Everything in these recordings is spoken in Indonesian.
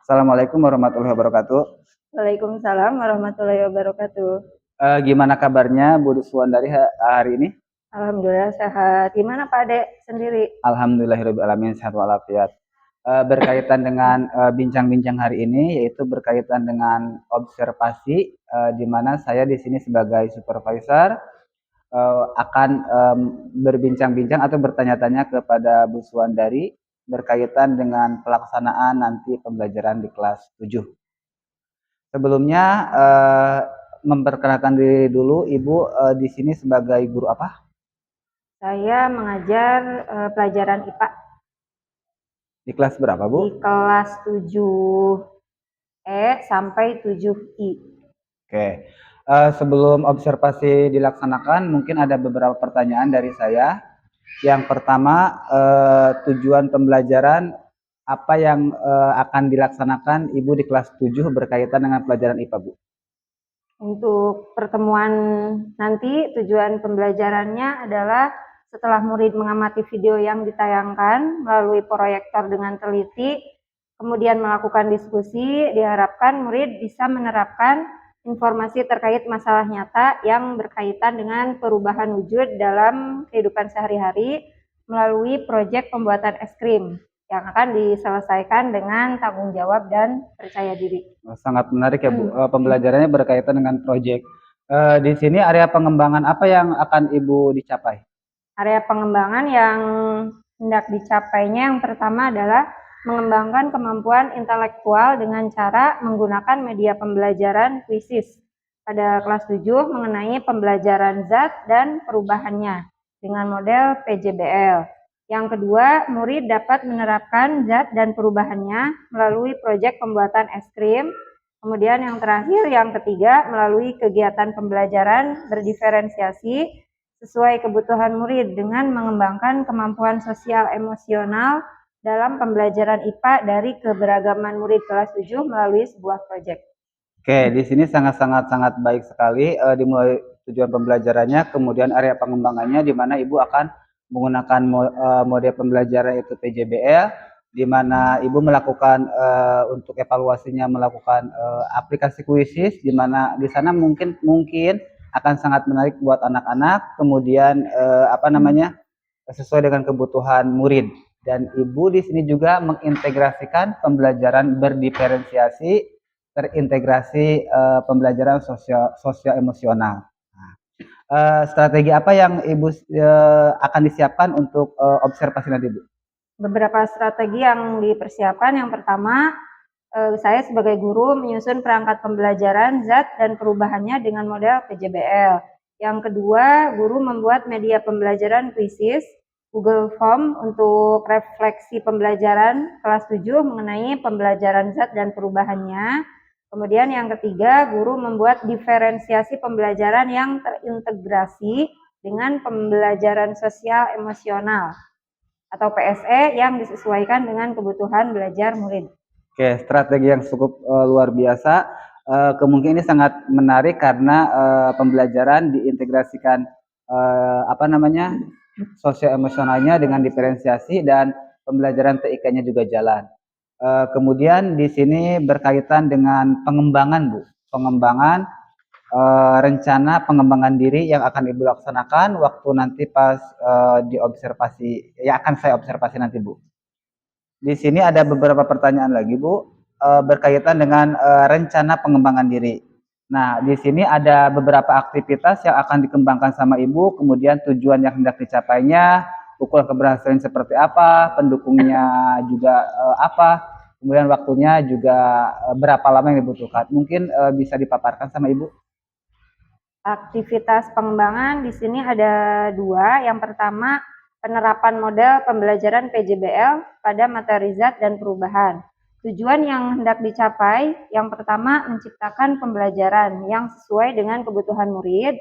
Assalamualaikum warahmatullahi wabarakatuh. Waalaikumsalam warahmatullahi wabarakatuh. Gimana kabarnya Bu Suwandari hari ini? Alhamdulillah sehat. Gimana Pak Ade sendiri? Alhamdulillahirabbil alamin sehat walafiat. Berkaitan dengan bincang-bincang hari ini yaitu berkaitan dengan observasi di mana saya di sini sebagai supervisor akan berbincang-bincang atau bertanya-tanya kepada Bu Suwandari berkaitan dengan pelaksanaan nanti pembelajaran di kelas 7. Sebelumnya memperkenalkan diri dulu, Ibu di sini sebagai guru apa? Saya mengajar pelajaran IPA Di kelas berapa, Bu? di kelas 7E sampai 7I. Oke. Sebelum observasi dilaksanakan, mungkin ada beberapa pertanyaan dari saya. Yang pertama, tujuan pembelajaran apa yang akan dilaksanakan Ibu di kelas 7 berkaitan dengan pelajaran IPA, Bu? Untuk pertemuan nanti tujuan pembelajarannya adalah setelah murid mengamati video yang ditayangkan melalui proyektor dengan teliti, kemudian melakukan diskusi, diharapkan murid bisa menerapkan informasi terkait masalah nyata yang berkaitan dengan perubahan wujud dalam kehidupan sehari-hari melalui proyek pembuatan es krim yang akan diselesaikan dengan tanggung jawab dan percaya diri. Sangat menarik ya Bu. Pembelajarannya berkaitan dengan proyek. Di sini area pengembangan apa yang akan Ibu dicapai? Area pengembangan yang hendak dicapainya yang pertama adalah mengembangkan kemampuan intelektual dengan cara menggunakan media pembelajaran kuisis pada kelas 7 mengenai pembelajaran zat dan perubahannya dengan model PJBL. Yang kedua, murid dapat menerapkan zat dan perubahannya melalui proyek pembuatan es krim. Kemudian yang terakhir, yang ketiga, melalui kegiatan pembelajaran berdiferensiasi sesuai kebutuhan murid dengan mengembangkan kemampuan sosial emosional dalam pembelajaran IPA dari keberagaman murid kelas 7 melalui sebuah proyek. Oke, di sini sangat baik sekali dimulai tujuan pembelajarannya, kemudian area pengembangannya di mana Ibu akan menggunakan mode pembelajaran itu PJBL, di mana Ibu melakukan untuk evaluasinya melakukan aplikasi kuisis, di mana di sana mungkin akan sangat menarik buat anak-anak, kemudian sesuai dengan kebutuhan murid. Dan Ibu di sini juga mengintegrasikan pembelajaran berdiferensiasi terintegrasi pembelajaran sosial emosional. Strategi apa yang Ibu akan disiapkan untuk observasi nanti, Bu? Beberapa strategi yang dipersiapkan. Yang pertama, saya sebagai guru menyusun perangkat pembelajaran zat dan perubahannya dengan model PJBL. Yang kedua, guru membuat media pembelajaran kuisis Google Form untuk refleksi pembelajaran kelas 7 mengenai pembelajaran zat dan perubahannya. Kemudian yang ketiga, guru membuat diferensiasi pembelajaran yang terintegrasi dengan pembelajaran sosial emosional atau PSE yang disesuaikan dengan kebutuhan belajar murid. Oke, strategi yang cukup luar biasa. Kemungkinan ini sangat menarik karena pembelajaran diintegrasikan sosial emosionalnya dengan diferensiasi dan pembelajaran TIK-nya juga jalan. Kemudian di sini berkaitan dengan pengembangan, Bu. Pengembangan rencana pengembangan diri yang akan Ibu laksanakan waktu nanti pas diobservasi, ya akan saya observasi nanti, Bu. Di sini ada beberapa pertanyaan lagi, Bu, berkaitan dengan rencana pengembangan diri. Nah, di sini ada beberapa aktivitas yang akan dikembangkan sama Ibu, kemudian tujuan yang hendak dicapainya, ukuran keberhasilan seperti apa, pendukungnya juga apa, kemudian waktunya juga berapa lama yang dibutuhkan. Mungkin bisa dipaparkan sama Ibu. Aktivitas pengembangan di sini ada dua. Yang pertama, penerapan model pembelajaran PJBL pada materi zat dan perubahan. Tujuan yang hendak dicapai, yang pertama menciptakan pembelajaran yang sesuai dengan kebutuhan murid.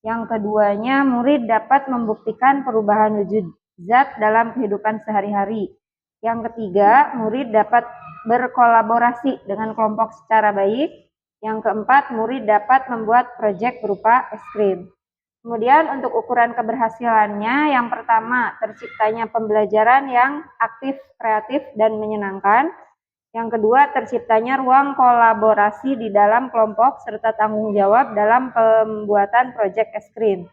Yang keduanya, murid dapat membuktikan perubahan wujud zat dalam kehidupan sehari-hari. Yang ketiga, murid dapat berkolaborasi dengan kelompok secara baik. Yang keempat, murid dapat membuat proyek berupa es krim. Kemudian untuk ukuran keberhasilannya, yang pertama terciptanya pembelajaran yang aktif, kreatif, dan menyenangkan. Yang kedua, terciptanya ruang kolaborasi di dalam kelompok serta tanggung jawab dalam pembuatan proyek es krim.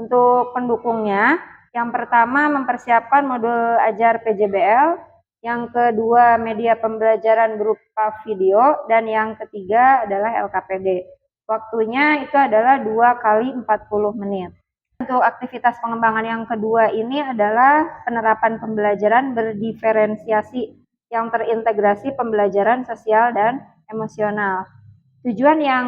Untuk pendukungnya, yang pertama mempersiapkan modul ajar PJBL, yang kedua media pembelajaran berupa video, dan yang ketiga adalah LKPD. Waktunya itu adalah 2 kali 40 menit. Untuk aktivitas pengembangan yang kedua ini adalah penerapan pembelajaran berdiferensiasi yang terintegrasi pembelajaran sosial dan emosional. Tujuan yang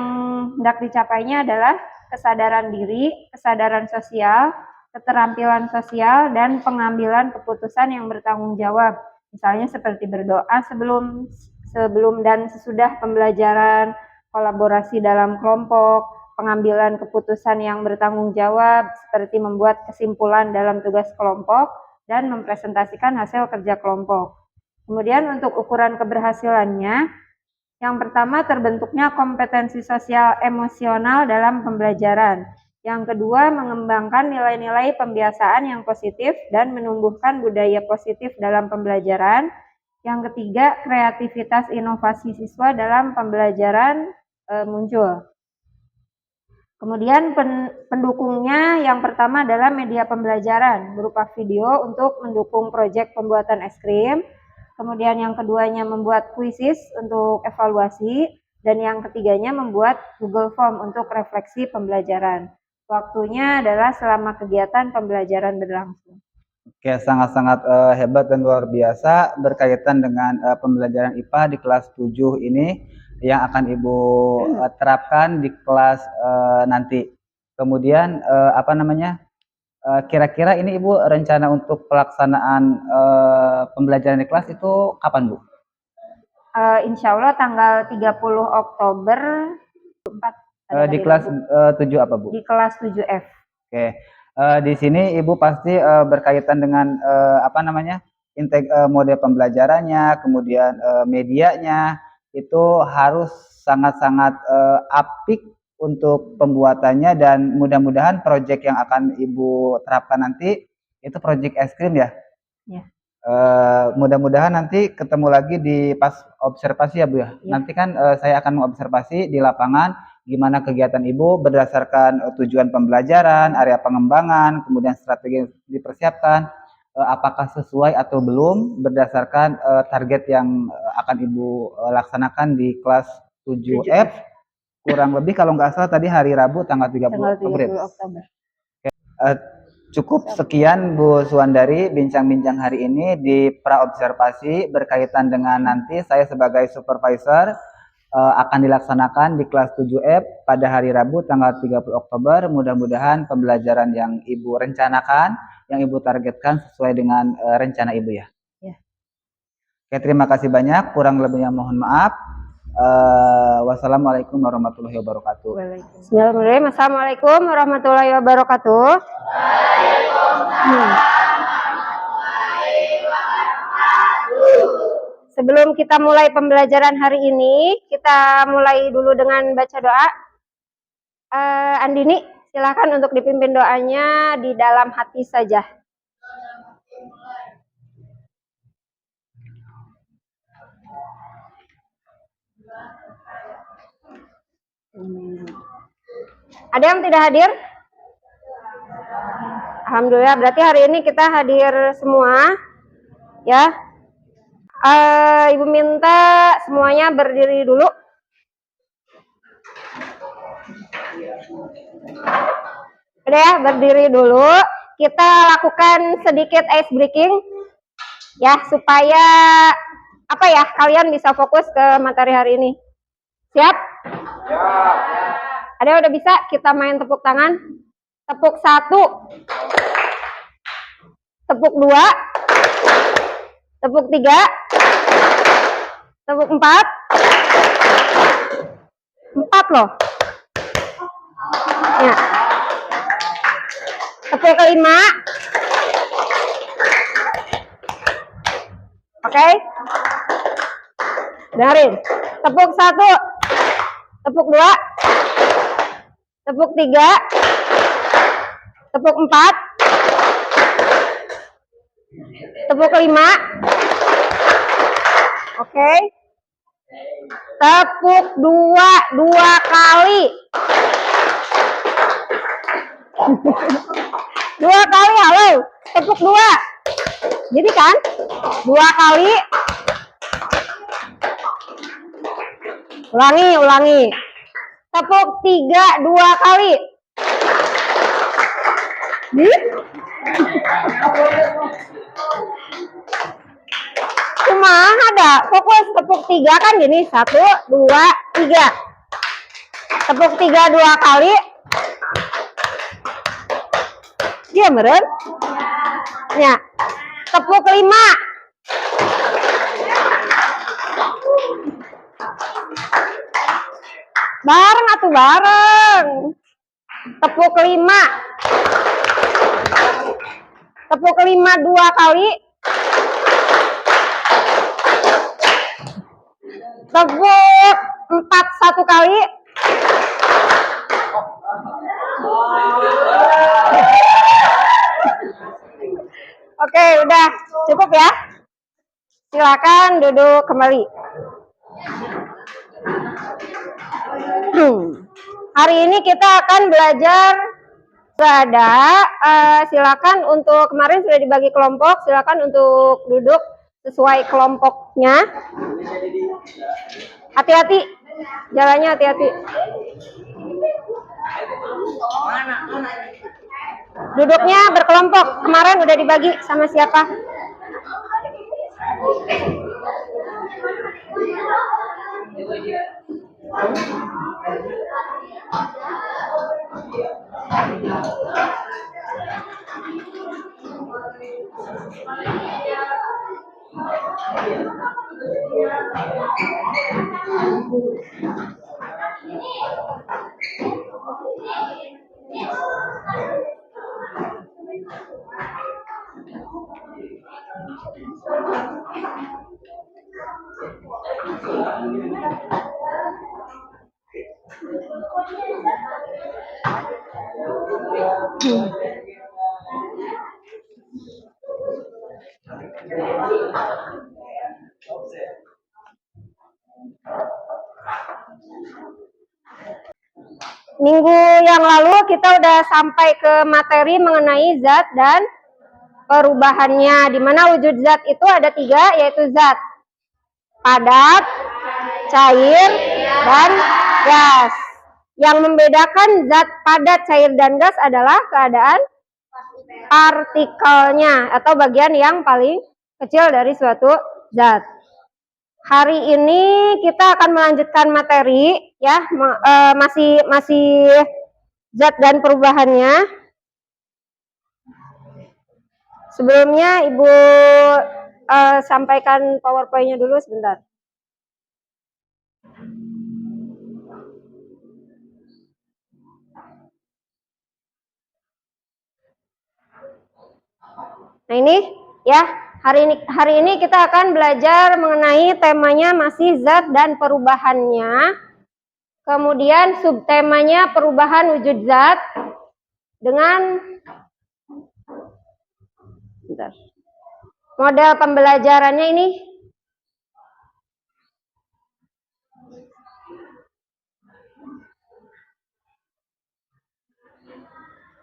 hendak dicapainya adalah kesadaran diri, kesadaran sosial, keterampilan sosial, dan pengambilan keputusan yang bertanggung jawab. Misalnya seperti berdoa sebelum dan sesudah pembelajaran, kolaborasi dalam kelompok, pengambilan keputusan yang bertanggung jawab, seperti membuat kesimpulan dalam tugas kelompok, dan mempresentasikan hasil kerja kelompok. Kemudian untuk ukuran keberhasilannya, yang pertama terbentuknya kompetensi sosial emosional dalam pembelajaran. Yang kedua, mengembangkan nilai-nilai pembiasaan yang positif dan menumbuhkan budaya positif dalam pembelajaran. Yang ketiga, kreativitas inovasi siswa dalam pembelajaran muncul. Kemudian pendukungnya yang pertama adalah media pembelajaran berupa video untuk mendukung proyek pembuatan es krim. Kemudian yang keduanya membuat kuisis untuk evaluasi, dan yang ketiganya membuat Google Form untuk refleksi pembelajaran. Waktunya adalah selama kegiatan pembelajaran berlangsung. Oke, sangat-sangat hebat dan luar biasa berkaitan dengan pembelajaran IPA di kelas 7 ini yang akan Ibu terapkan di kelas nanti. Kemudian kira-kira ini Ibu rencana untuk pelaksanaan pembelajaran di kelas itu kapan, Bu? Insya Allah tanggal 30 Oktober 4. Di kelas 7 apa, Bu? Di kelas 7F. Oke. Di sini Ibu pasti berkaitan dengan mode pembelajarannya, kemudian medianya itu harus sangat-sangat apik untuk pembuatannya, dan mudah-mudahan proyek yang akan Ibu terapkan nanti itu proyek es krim ya. Ya. Mudah-mudahan nanti ketemu lagi di pas observasi ya, Bu ya. Nanti kan saya akan mengobservasi di lapangan gimana kegiatan Ibu berdasarkan tujuan pembelajaran, area pengembangan, kemudian strategi yang dipersiapkan, apakah sesuai atau belum berdasarkan target yang akan Ibu laksanakan di kelas 7F. Kurang lebih kalau nggak salah tadi hari Rabu tanggal 30 Oktober. Cukup sekian Bu Suwandari bincang-bincang hari ini di praobservasi berkaitan dengan nanti saya sebagai supervisor akan dilaksanakan di kelas 7F pada hari Rabu tanggal 30 Oktober. Mudah-mudahan pembelajaran yang Ibu rencanakan, yang Ibu targetkan sesuai dengan rencana Ibu ya. Oke, terima kasih banyak. Kurang lebihnya mohon maaf. Wassalamualaikum warahmatullahi wabarakatuh. Bismillahirrahmanirrahim. Assalamualaikum warahmatullahi wabarakatuh. Sebelum kita mulai pembelajaran hari ini, kita mulai dulu dengan baca doa. Andini, silakan untuk dipimpin doanya di dalam hati saja. Ada yang tidak hadir? Alhamdulillah, berarti hari ini kita hadir semua, ya. Ibu minta semuanya berdiri dulu. Udah ya, berdiri dulu. Kita lakukan sedikit ice breaking, ya, supaya kalian bisa fokus ke materi hari ini. Siap? Ada yang udah bisa? Kita main tepuk tangan. Tepuk 1, tepuk 2, tepuk 3, tepuk 4. 4 loh. Ya. Tepuk ke-5. Oke? Dengerin. Tepuk 1, tepuk 2, tepuk 3, tepuk 4, tepuk ke-5. Oke. Tepuk dua kali. Dua kali, halo. Tepuk dua. Jadi kan, 2 kali. Ulangi. Tepuk 3 2 kali. Cuma ada fokus tepuk 3 kan gini, 1 2 3. Tepuk 3 2 kali. Dia meren. Ya. Tepuk 5. Bareng. Tepuk 5. Tepuk 5 2 kali. Tepuk 4 1 kali. Oke, udah cukup ya. Silakan duduk kembali. Hari ini kita akan belajar silakan untuk kemarin sudah dibagi kelompok, silakan untuk duduk sesuai kelompoknya. Hati-hati, jalannya hati-hati. Duduknya berkelompok, kemarin udah dibagi sama siapa? Minggu yang lalu kita udah sampai ke materi mengenai zat dan perubahannya, di mana wujud zat itu ada 3, yaitu zat padat, cair, dan gas. Yang membedakan zat padat, cair, dan gas adalah keadaan partikelnya atau bagian yang paling kecil dari suatu zat. Hari ini kita akan melanjutkan materi ya, masih zat dan perubahannya. Sebelumnya Ibu sampaikan PowerPoint-nya dulu sebentar. Nah ini ya, hari ini kita akan belajar mengenai temanya masih zat dan perubahannya. Kemudian subtemanya perubahan wujud zat dengan model pembelajarannya ini.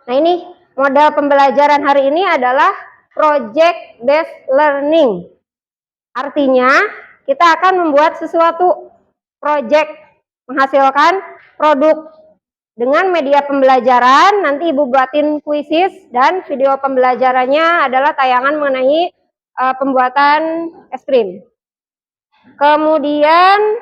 Nah ini model pembelajaran hari ini adalah project based learning. Artinya kita akan membuat sesuatu project, menghasilkan produk dengan media pembelajaran. Nanti Ibu buatin kuisis dan video pembelajarannya adalah tayangan mengenai pembuatan es krim. Kemudian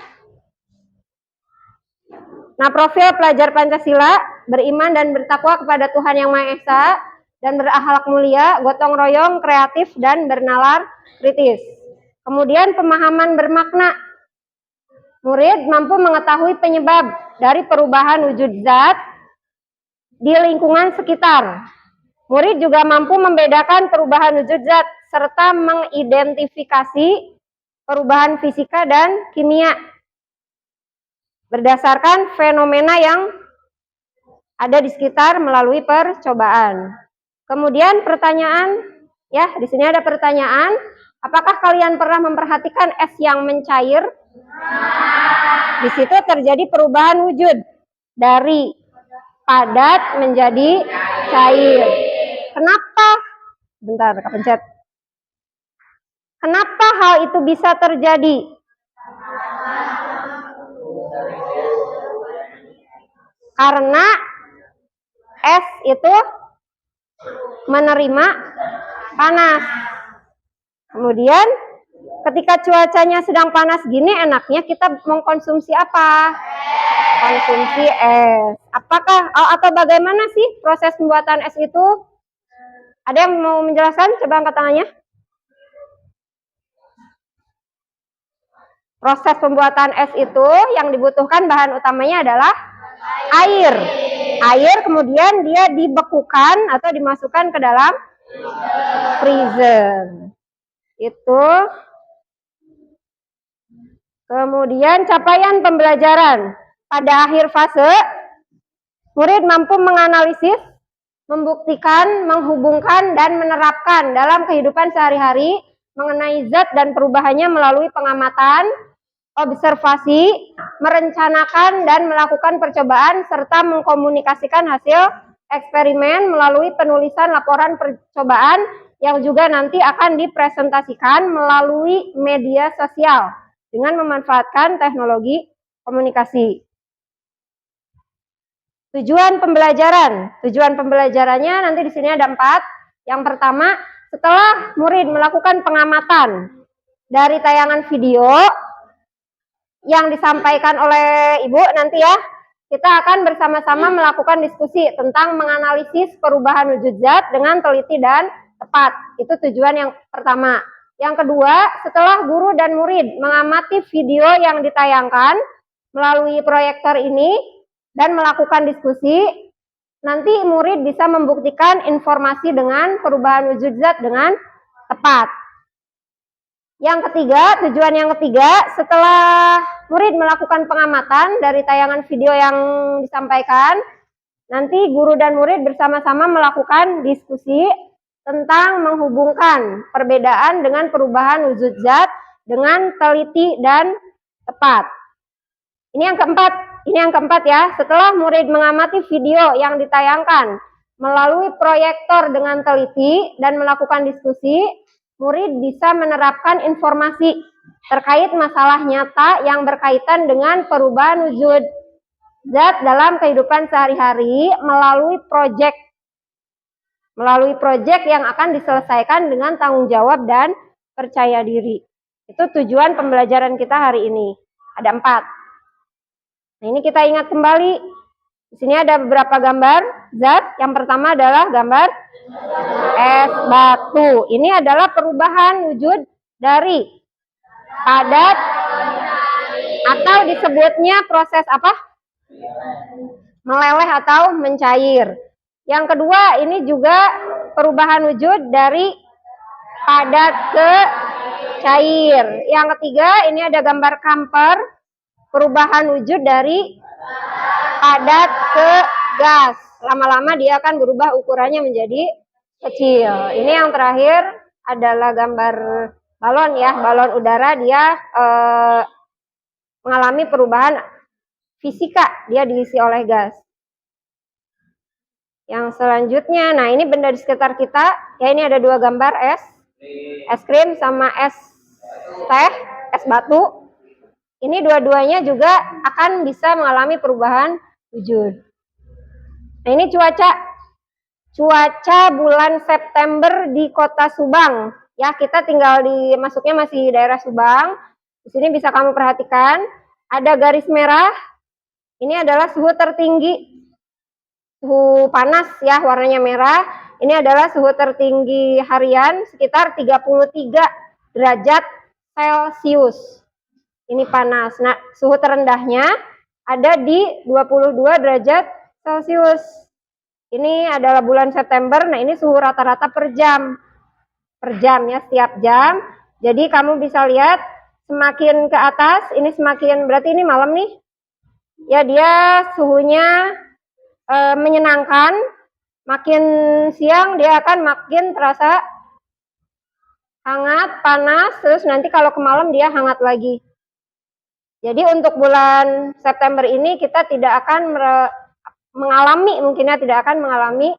profil pelajar Pancasila, beriman dan bertakwa kepada Tuhan Yang Maha Esa dan berakhlak mulia, gotong royong, kreatif, dan bernalar kritis. Kemudian pemahaman bermakna. Murid mampu mengetahui penyebab dari perubahan wujud zat di lingkungan sekitar. Murid juga mampu membedakan perubahan wujud zat serta mengidentifikasi perubahan fisika dan kimia berdasarkan fenomena yang ada di sekitar melalui percobaan. Kemudian pertanyaan, ya di sini ada pertanyaan. Apakah kalian pernah memperhatikan es yang mencair? Di situ terjadi perubahan wujud dari padat menjadi cair. Kenapa? Bentar, kepencet. Kenapa hal itu bisa terjadi? Karena es itu menerima panas. Kemudian ketika cuacanya sedang panas gini, enaknya kita mengkonsumsi apa? Konsumsi es. Apakah atau bagaimana sih proses pembuatan es itu? Ada yang mau menjelaskan? Coba angkat tangannya. Proses pembuatan es itu yang dibutuhkan bahan utamanya adalah air. Air kemudian dia dibekukan atau dimasukkan ke dalam freezer. Itu. Kemudian capaian pembelajaran. Pada akhir fase, murid mampu menganalisis, membuktikan, menghubungkan, dan menerapkan dalam kehidupan sehari-hari mengenai zat dan perubahannya melalui pengamatan, observasi, merencanakan dan melakukan percobaan, serta mengkomunikasikan hasil eksperimen melalui penulisan laporan percobaan yang juga nanti akan dipresentasikan melalui media sosial dengan memanfaatkan teknologi komunikasi. Tujuan pembelajaran. Tujuan pembelajarannya nanti di sini ada 4. Yang pertama, setelah murid melakukan pengamatan dari tayangan video yang disampaikan oleh Ibu nanti ya, kita akan bersama-sama melakukan diskusi tentang menganalisis perubahan wujud zat dengan teliti dan tepat. Itu tujuan yang pertama. Yang kedua, setelah guru dan murid mengamati video yang ditayangkan melalui proyektor ini dan melakukan diskusi, nanti murid bisa membuktikan informasi dengan perubahan wujud zat dengan tepat. Yang ketiga, tujuan yang ketiga, setelah murid melakukan pengamatan dari tayangan video yang disampaikan, nanti guru dan murid bersama-sama melakukan diskusi tentang menghubungkan perbedaan dengan perubahan wujud zat dengan teliti dan tepat. Ini yang keempat ya. Setelah murid mengamati video yang ditayangkan melalui proyektor dengan teliti dan melakukan diskusi, murid bisa menerapkan informasi terkait masalah nyata yang berkaitan dengan perubahan wujud zat dalam kehidupan sehari-hari melalui proyek yang akan diselesaikan dengan tanggung jawab dan percaya diri. Itu tujuan pembelajaran kita hari ini. Ada 4. Nah, ini kita ingat kembali. Di sini ada beberapa gambar zat. Yang pertama adalah gambar es batu. Ini adalah perubahan wujud dari padat atau disebutnya proses apa? Meleleh atau mencair. Yang kedua, ini juga perubahan wujud dari padat ke cair. Yang ketiga, ini ada gambar kamper, perubahan wujud dari padat ke gas. Lama-lama dia akan berubah ukurannya menjadi kecil. Ini yang terakhir adalah gambar balon ya, balon udara. Dia mengalami perubahan fisika, dia diisi oleh gas. Yang selanjutnya, nah ini benda di sekitar kita, ya ini ada 2 gambar es krim sama es teh, es batu. Ini dua-duanya juga akan bisa mengalami perubahan wujud. Nah ini cuaca bulan September di kota Subang. Ya kita tinggal masuknya masih daerah Subang. Di sini bisa kamu perhatikan, ada garis merah. Ini adalah suhu tertinggi. Suhu panas ya, warnanya merah. Ini adalah suhu tertinggi harian sekitar 33 derajat Celcius. Ini panas. Nah, suhu terendahnya ada di 22 derajat Celcius. Ini adalah bulan September. Nah, ini suhu rata-rata per jam. Per jam ya, setiap jam. Jadi kamu bisa lihat semakin ke atas, ini semakin, berarti ini malam nih. Ya, dia suhunya menyenangkan. Makin siang dia akan makin terasa hangat, panas, terus nanti kalau ke malam dia hangat lagi. Jadi untuk bulan September ini kita tidak akan tidak akan mengalami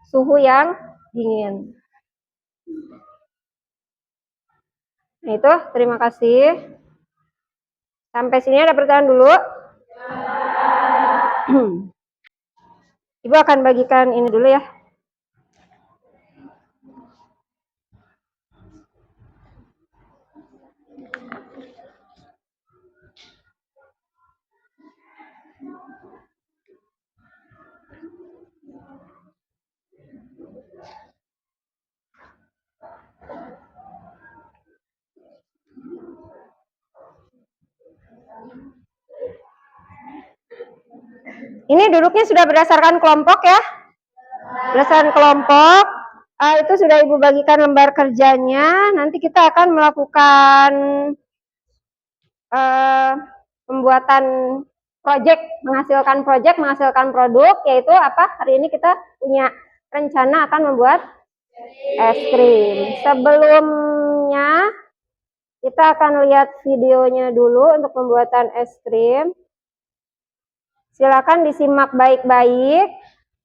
suhu yang dingin. Nah itu, terima kasih. Sampai sini ada pertanyaan dulu. Ibu akan bagikan ini dulu ya. Ini duduknya sudah berdasarkan kelompok ya. Berdasarkan kelompok. Itu sudah Ibu bagikan lembar kerjanya. Nanti kita akan melakukan pembuatan menghasilkan produk, yaitu apa? Hari ini kita punya rencana akan membuat es krim. Sebelumnya kita akan lihat videonya dulu untuk pembuatan es krim. Silakan disimak baik-baik.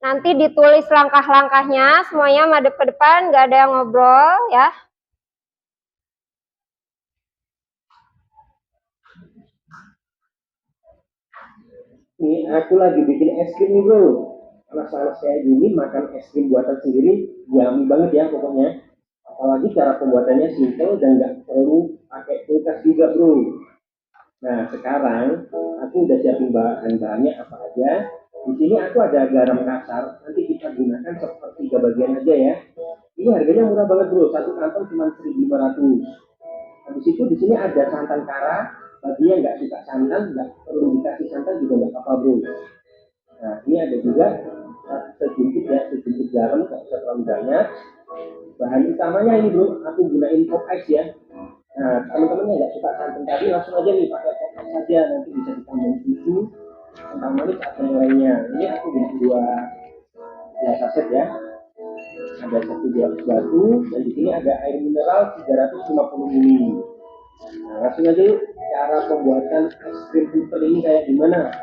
Nanti ditulis langkah-langkahnya, semuanya madep ke depan, nggak ada yang ngobrol ya. Ini aku lagi bikin es krim nih bro. Anak-anak saya gini makan es krim buatan sendiri, yummy banget ya pokoknya. Apalagi cara pembuatannya simple dan nggak perlu pakai kulkas juga bro. Nah sekarang aku udah siapin bahan-bahannya apa aja. Di sini aku ada garam kasar, nanti kita gunakan sepertiga bagian aja ya. Ini harganya murah banget bro, satu kantong cuma 1.500. Habis itu di sini ada santan kara. Bagi yang nggak suka santan, nggak perlu dikasih santan juga nggak apa-apa bro. Nah ini ada juga sejumpit garam, nggak usah terlalu banyak. Bahan utamanya ini bro, aku gunain pop ice ya. Nah teman-teman yang nggak suka santan tadi langsung aja nih pakai pop ice saja, nanti bisa ditambah susu, kentang manis atau yang lainnya. Ini aku guna 2 saset ya. Ada 1 gelas batu dan di sini ada air mineral 350 ml. Nah, langsung aja yuk cara pembuatan es krim puter ini kayak gimana.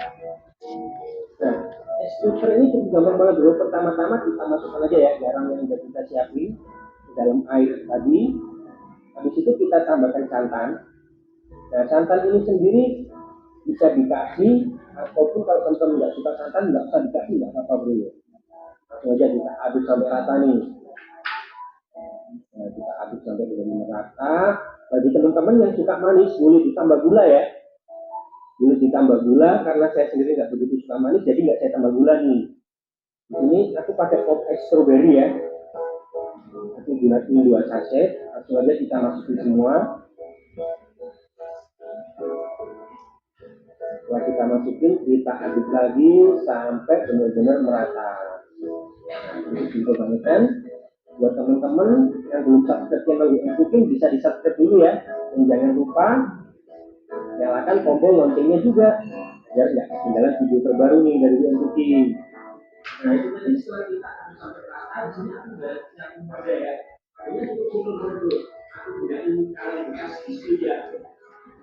Nah, es puter ini cukup gampang banget bro. Pertama-tama kita masukkan aja ya garam yang udah kita siapin ke dalam air tadi. Habis itu kita tambahkan santan. Nah, santan ini sendiri bisa dikasih ataupun kalau teman-teman nggak suka santan nggak usah dikasih, nggak apa-apa bro. Langsung aja kita aduk sampai rata nih. Nah, kita aduk sampai benar-benar rata. Bagi teman-teman yang suka manis boleh ditambah gula ya. Boleh ditambah gula karena saya sendiri nggak begitu suka manis, jadi nggak saya tambah gula nih. Di sini aku pakai pop ice strawberry ya. Aku gunakan 2 saset. Langsung aja kita masukin semua. Setelah kita masukin, kita aduk lagi sampai benar-benar merata. Ini simpel banget kan? Buat teman-teman yang belum subscribe channel WM Cooking bisa di subscribe dulu ya, dan jangan lupa nyalakan tombol loncengnya juga biar nggak ketinggalan video terbaru nih dari WM Cooking. Nah itu tadi setelah kita aduk sampai rata, di sini aku udah siapin wadah ya. Ini cukup simpel banget dulu. Aku gunain kaleng bekas tisu ya.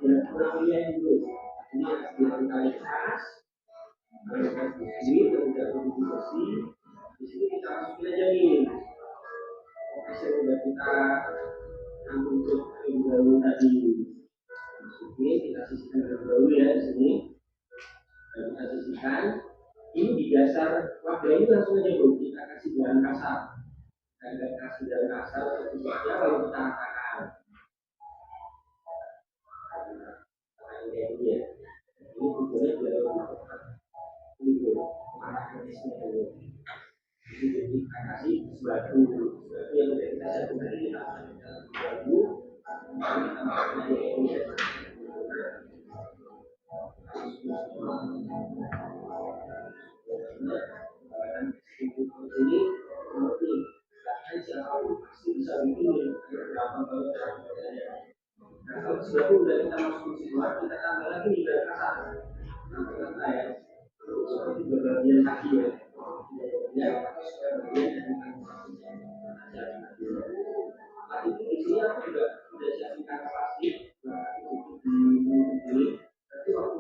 Dan kurang lihat dulu. Ini ada kaleng bekas. Kaleng bekas tisu dan udah bersih. Di sini kita masukin aja nih. Oke, udah kita untuk dahulu tadi masukin, kita sisihkan dahulu ya di sini. Kita sisihkan. Ini di dasar wadah ini langsung aja bro, kita kasih garam kasar. Kita kasih garam kasar supaya kalau kita ratakan. Ini ya. Ini tujuannya biar ini bro, marah krisisnya dulu. Itu kita kasih batu yang udah kita siapkan tadi batu kemudian kita masukkan aja ini ya. Ini seperti siapapun pasti bisa bikin gampang banget. Nah kalau sudah kita masukin semua, kita tambah lagi nih garam kasar. Tambah ya, seperti bagian kaki ya. Ya, supaya bagian dari kaki. Tadi itu di sini aku juga sudah siapkan plastik. Nah, itu di nanti waktu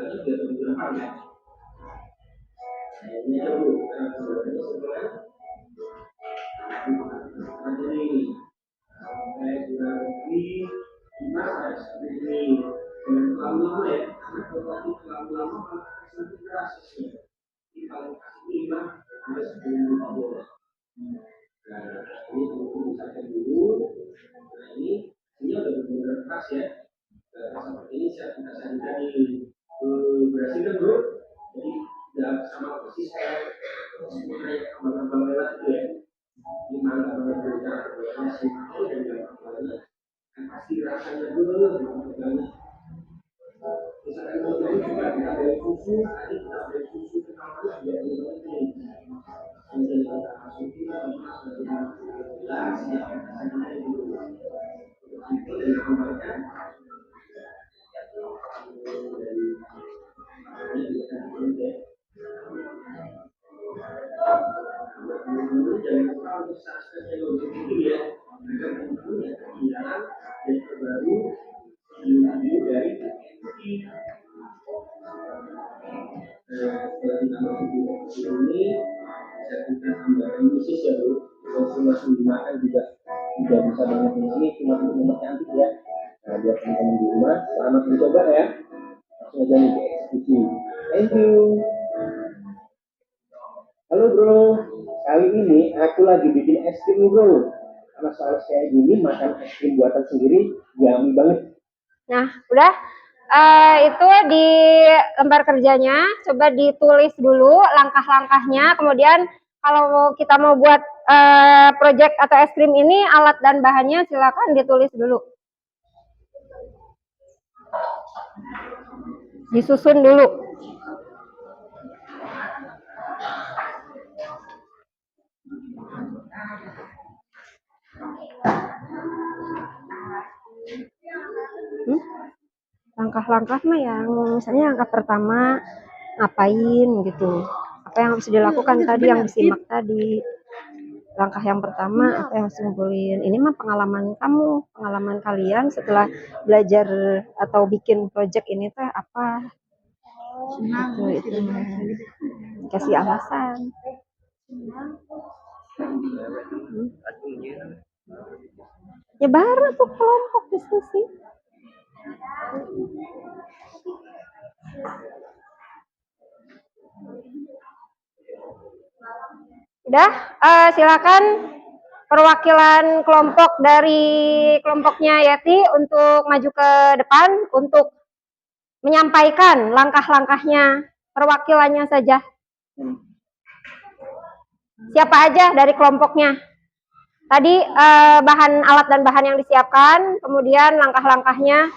lagi biar benar-benar paham ya. Ini aja Bu, sebenarnya nanti ini sampai kurang lebih 5 sampai 10 menit. Jangan terlalu lama ya, karena kalau tadi terlalu lama malah nanti keras ya. Ini paling kasih 5 sampai 10 menit aja. Nah, ini tunggu misalkan dulu. Nah, ini udah benar-benar keras ya. Seperti ini saya kita tadi berhasil kan bro? Jadi udah sama persis kayak kayak abang-abang lewat itu ya. Ini mantap banget berbicara kebanyakan simpel dan gampang kan pasti rasanya dulu banget. Misalkan kalau juga kita beli susu, tadi kita beli susu kenapa juga ini penting. Kemudian kita masukin gelas ya rasanya dulu. Itu dari kembalikan. Jangan lupa untuk subscribe channel ini ya, agar tentunya kegiatan dan terbaru video dari TNI. Setelah kita masuk video ini, bisa kita tambahkan bisnis ya bro. Kalau langsung dimakan juga tidak bisa banyak ini, cuma untuk nomor cantik ya. Nah, buat teman-teman di rumah, selamat mencoba ya. Langsung aja nih ke eksekusi. Thank you. Halo bro, kali ini aku lagi bikin es krim bro. Karena soal kayak gini makan es krim buatan sendiri yummy banget. Nah, udah. Itu di lembar kerjanya, coba ditulis dulu langkah-langkahnya. Kemudian kalau kita mau buat project atau es krim ini, alat dan bahannya silakan ditulis dulu. Disusun dulu. Langkah-langkah mah yang misalnya langkah pertama ngapain gitu, apa yang harus dilakukan tadi yang disimak tadi. Langkah yang pertama apa yang harus dikumpulin, ini mah pengalaman kamu, pengalaman kalian setelah belajar atau bikin project ini teh apa itu kasih alasan. Ya baru tuh kelompok diskusi. Udah, silakan perwakilan kelompok dari kelompoknya Yeti untuk maju ke depan untuk menyampaikan langkah-langkahnya, perwakilannya saja. Siapa aja dari kelompoknya? Tadi bahan alat dan bahan yang disiapkan, kemudian langkah-langkahnya.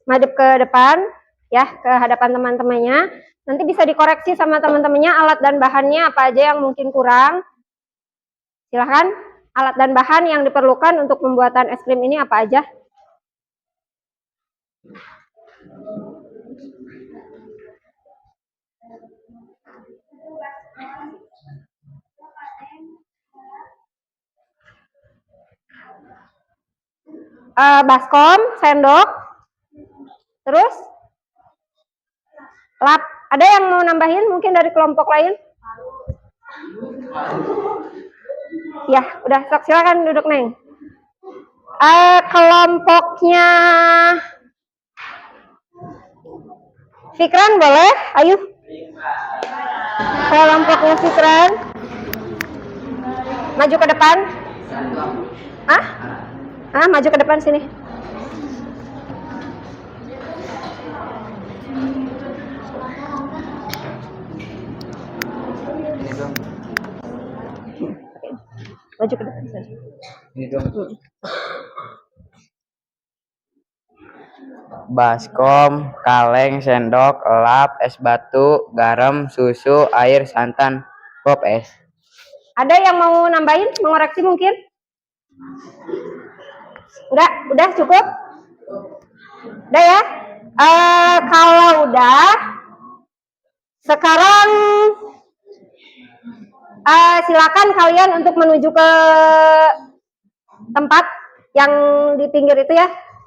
Madep ke depan, ya, ke hadapan teman-temannya. Nanti bisa dikoreksi sama teman-temannya alat dan bahannya apa aja yang mungkin kurang. Silahkan, alat dan bahan yang diperlukan untuk pembuatan es krim ini apa aja? Baskom, sendok, terus lap. Ada yang mau nambahin mungkin dari kelompok lain? Ya, udah, sok silakan duduk Neng. Kelompoknya Fikran boleh? Ayo. Kelompoknya Fikran. Maju ke depan. Maju ke depan sini. Maju ke depan saja. Ini dong. Baskom, kaleng, sendok, lap, es batu, garam, susu, air, santan, pop es. Ada yang mau nambahin, mengoreksi mungkin? Enggak, udah cukup? Udah ya? Kalau udah, sekarang silakan kalian untuk menuju ke tempat yang di pinggir itu ya,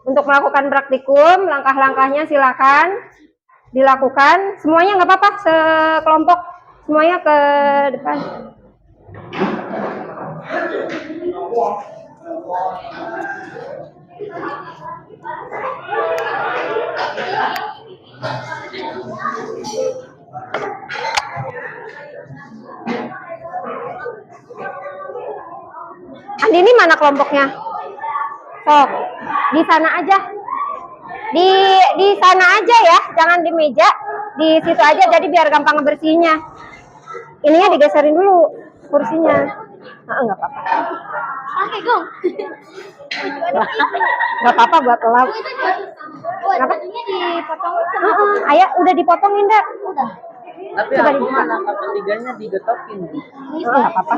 Untuk melakukan praktikum, langkah-langkahnya silakan dilakukan. Semuanya nggak apa-apa, sekelompok, semuanya ke depan. Andini mana kelompoknya? Sok, di sana aja. Di sana aja ya, jangan di meja. Di situ aja, jadi biar gampang ngebersihinnya. Ininya digeserin dulu kursinya. Nggak apa-apa. Oke, Gong. Nggak apa-apa buat telat. Kenapa? Bajunya dipotong sama Ayah udah dipotongin, Dak. udah. Tapi Coba aku dibuka. mana ketiganya digetokin. Nggak apa-apa.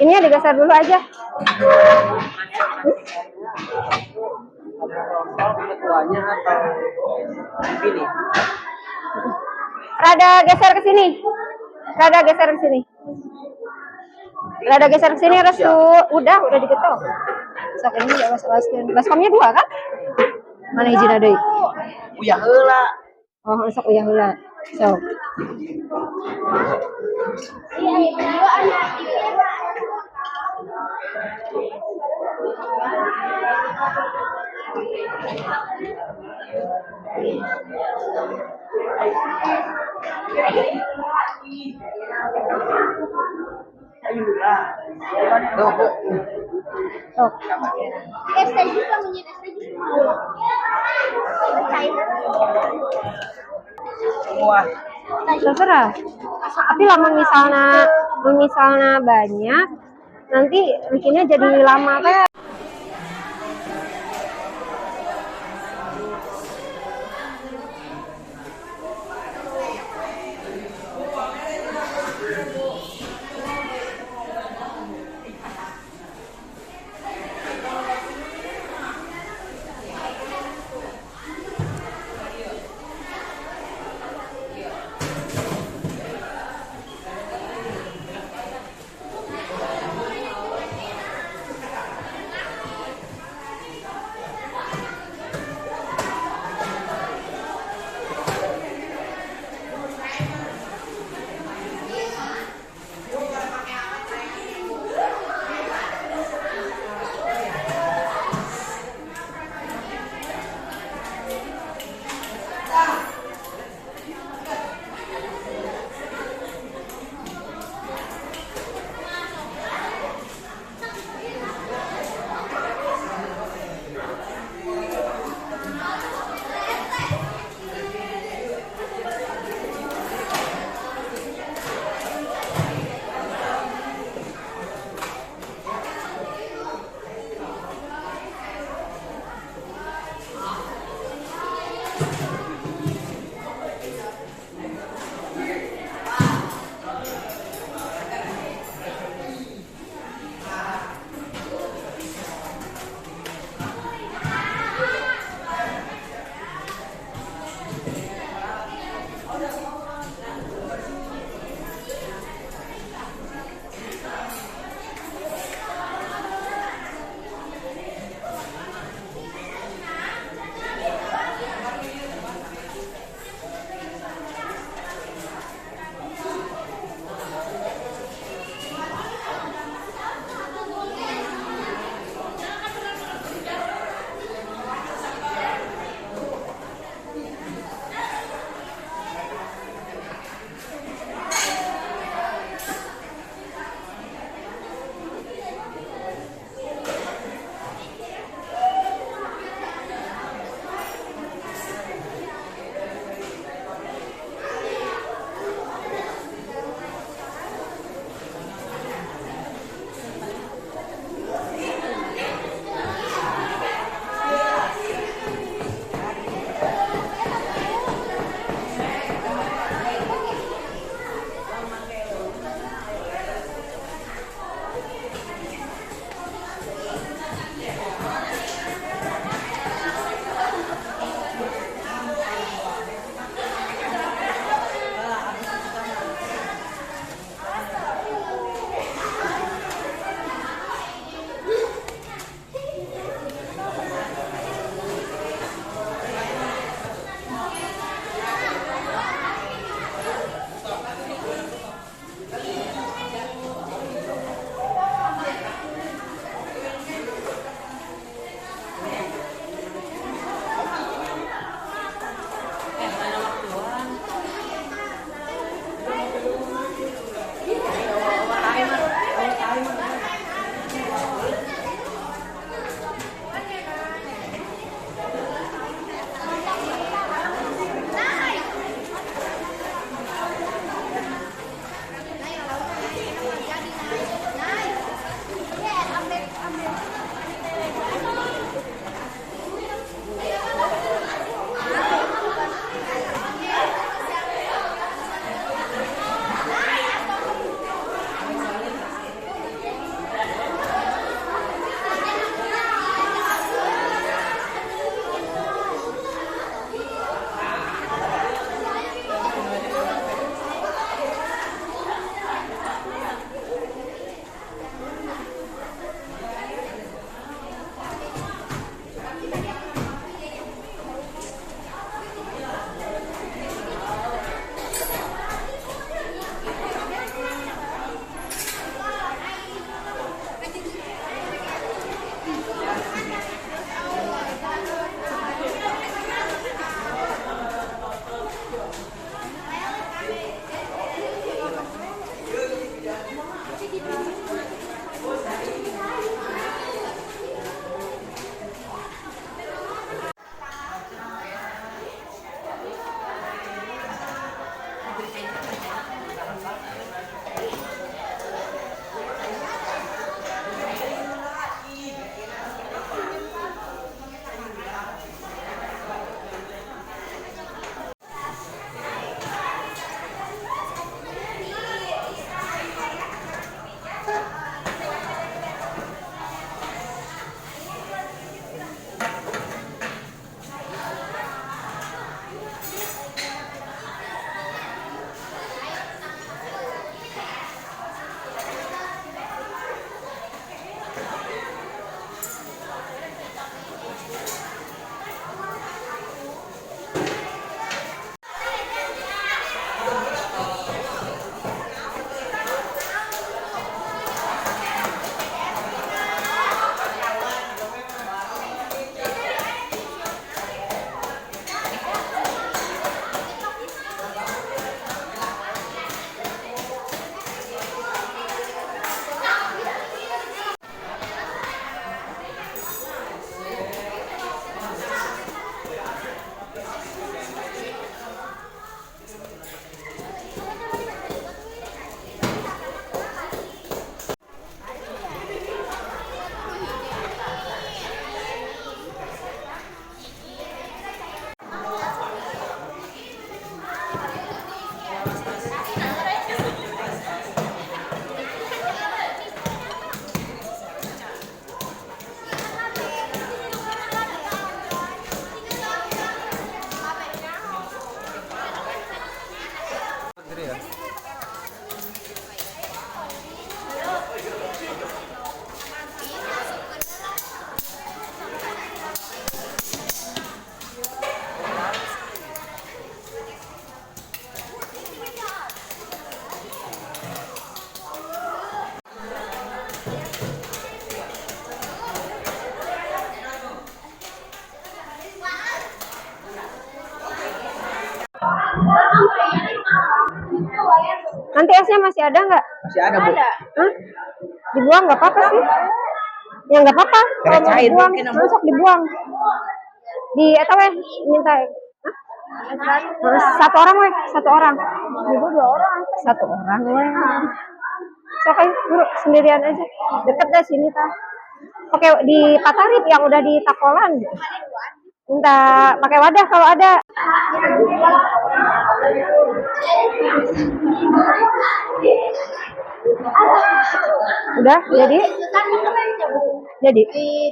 Ininya digeser dulu aja. Ketuanya atau pilih? Rada geser ke sini. Rada geser ke sini. Rada geser ke sini, Restu. Udah digetok. Sok ini ya baskomnya 2 kan? Mana izin ada? Uyah heula. Oh, sok uyah heula. Sok. Sok. Hashtag juga menjadi hashtag. Semua. Terserah. Tapi lamun misalnya banyak, nanti bikinnya jadi lama kayak. Nanti esnya masih ada nggak? Masih ada, Bu. Hah? Dibuang nggak apa-apa sih? Ya nggak apa-apa. Kalau mau Cair dibuang, mungkin, Bu. masuk dibuang. Di eta weh minta. Hah? Satu orang weh, satu orang. Ibu 2 orang. Satu orang weh. Sok ayo, guru sendirian aja. Deket deh sini tah. Oke, di Patarip yang udah di Takolan. Minta pakai wadah kalau ada. Udah, jadi? Jadi?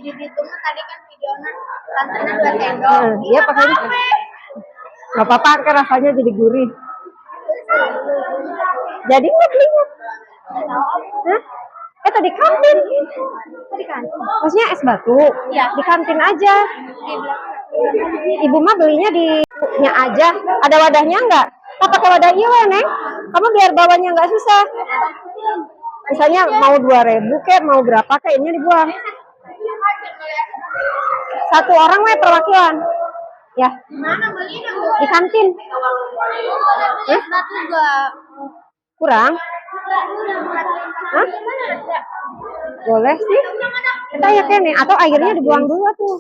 Di Bitung tadi kan videonya lantaran gak sendok. Iya pakai ini. Gak apa-apa, kan rasanya jadi gurih. Jadi nggak belinya? Hah? Tadi kantin. Tadi kantin. Maksudnya es batu? Iya. Di kantin aja. Ibu mah belinya di nya aja. Ada wadahnya nggak? Tak pakai wadah iya, Neng. Kamu biar bawanya nggak susah. Misalnya mau 2.000 kek, mau berapa kek, ini dibuang. Satu orang weh perwakilan. Ya, Mana belinya? di kantin. Es batu gak? Kurang? Hah? Boleh sih. Kita ya kene atau airnya dibuang dulu tuh.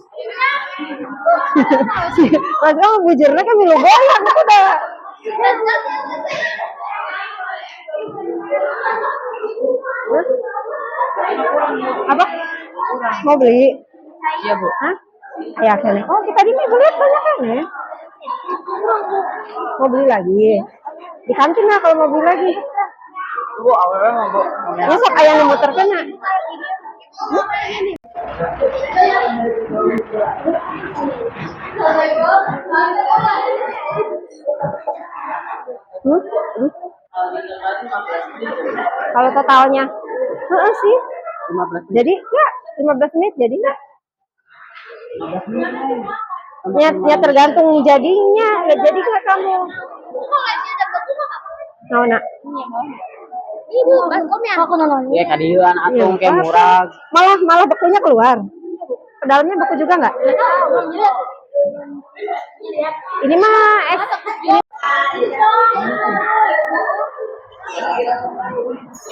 Mas kamu bujurnya kan milu goyang itu udah. Apa? Mau beli? Iya, Bu. Hah? Ayah kene. Oh, kita tadi mau beli banyak kan ya? Mau beli lagi? Di kantin lah kalau mau beli lagi. Bu, awalnya mau, Bu. Ini sok ayah yang muter kena. Hmm? Hmm? Kalau totalnya, sih. 15 Jadi ya 15 menit jadi nggak? Ya tergantung jadinya. Ya jadi nggak kamu? Mau nak? Ibu, baskom ya? Aku nolong. ya kadieuan atung Iya. kayak murah. Malah bekunya keluar. Ke dalamnya beku juga nggak? Ini mah es.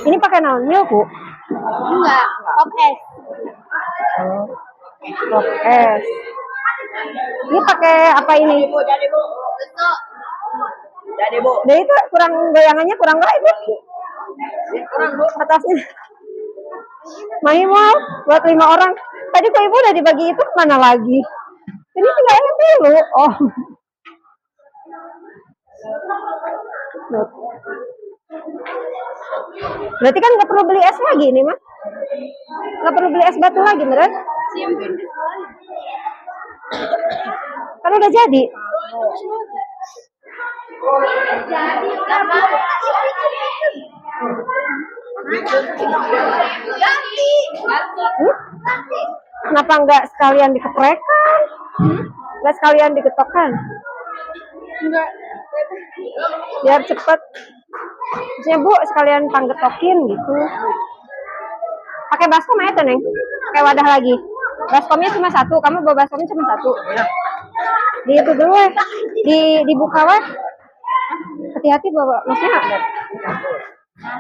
Ini pakai naon milk, Bu? Enggak, pop es. Pop es. Ini pakai apa ini? Besok. Jadi, Bu. Nah itu kurang goyangannya kurang nggak itu? Kurang, Bu. Atasnya. Mai mau buat 5 orang. Tadi kok ibu udah dibagi itu mana lagi? Ini tinggal yang dulu. Oh. Loh. Berarti kan nggak perlu beli es lagi ini mah? Nggak perlu beli es batu lagi, bener? Kan udah jadi. Kenapa nggak sekalian dikeprekan? Nggak sekalian digetokkan? Enggak. Biar cepet. Maksudnya Bu sekalian panggetokin gitu. Pakai baskom aja tuh Neng. Pakai wadah lagi. Baskomnya cuma 1. Kamu bawa baskomnya cuma 1. Di itu dulu ya. Dibuka weh. Hati-hati bawa. Maksudnya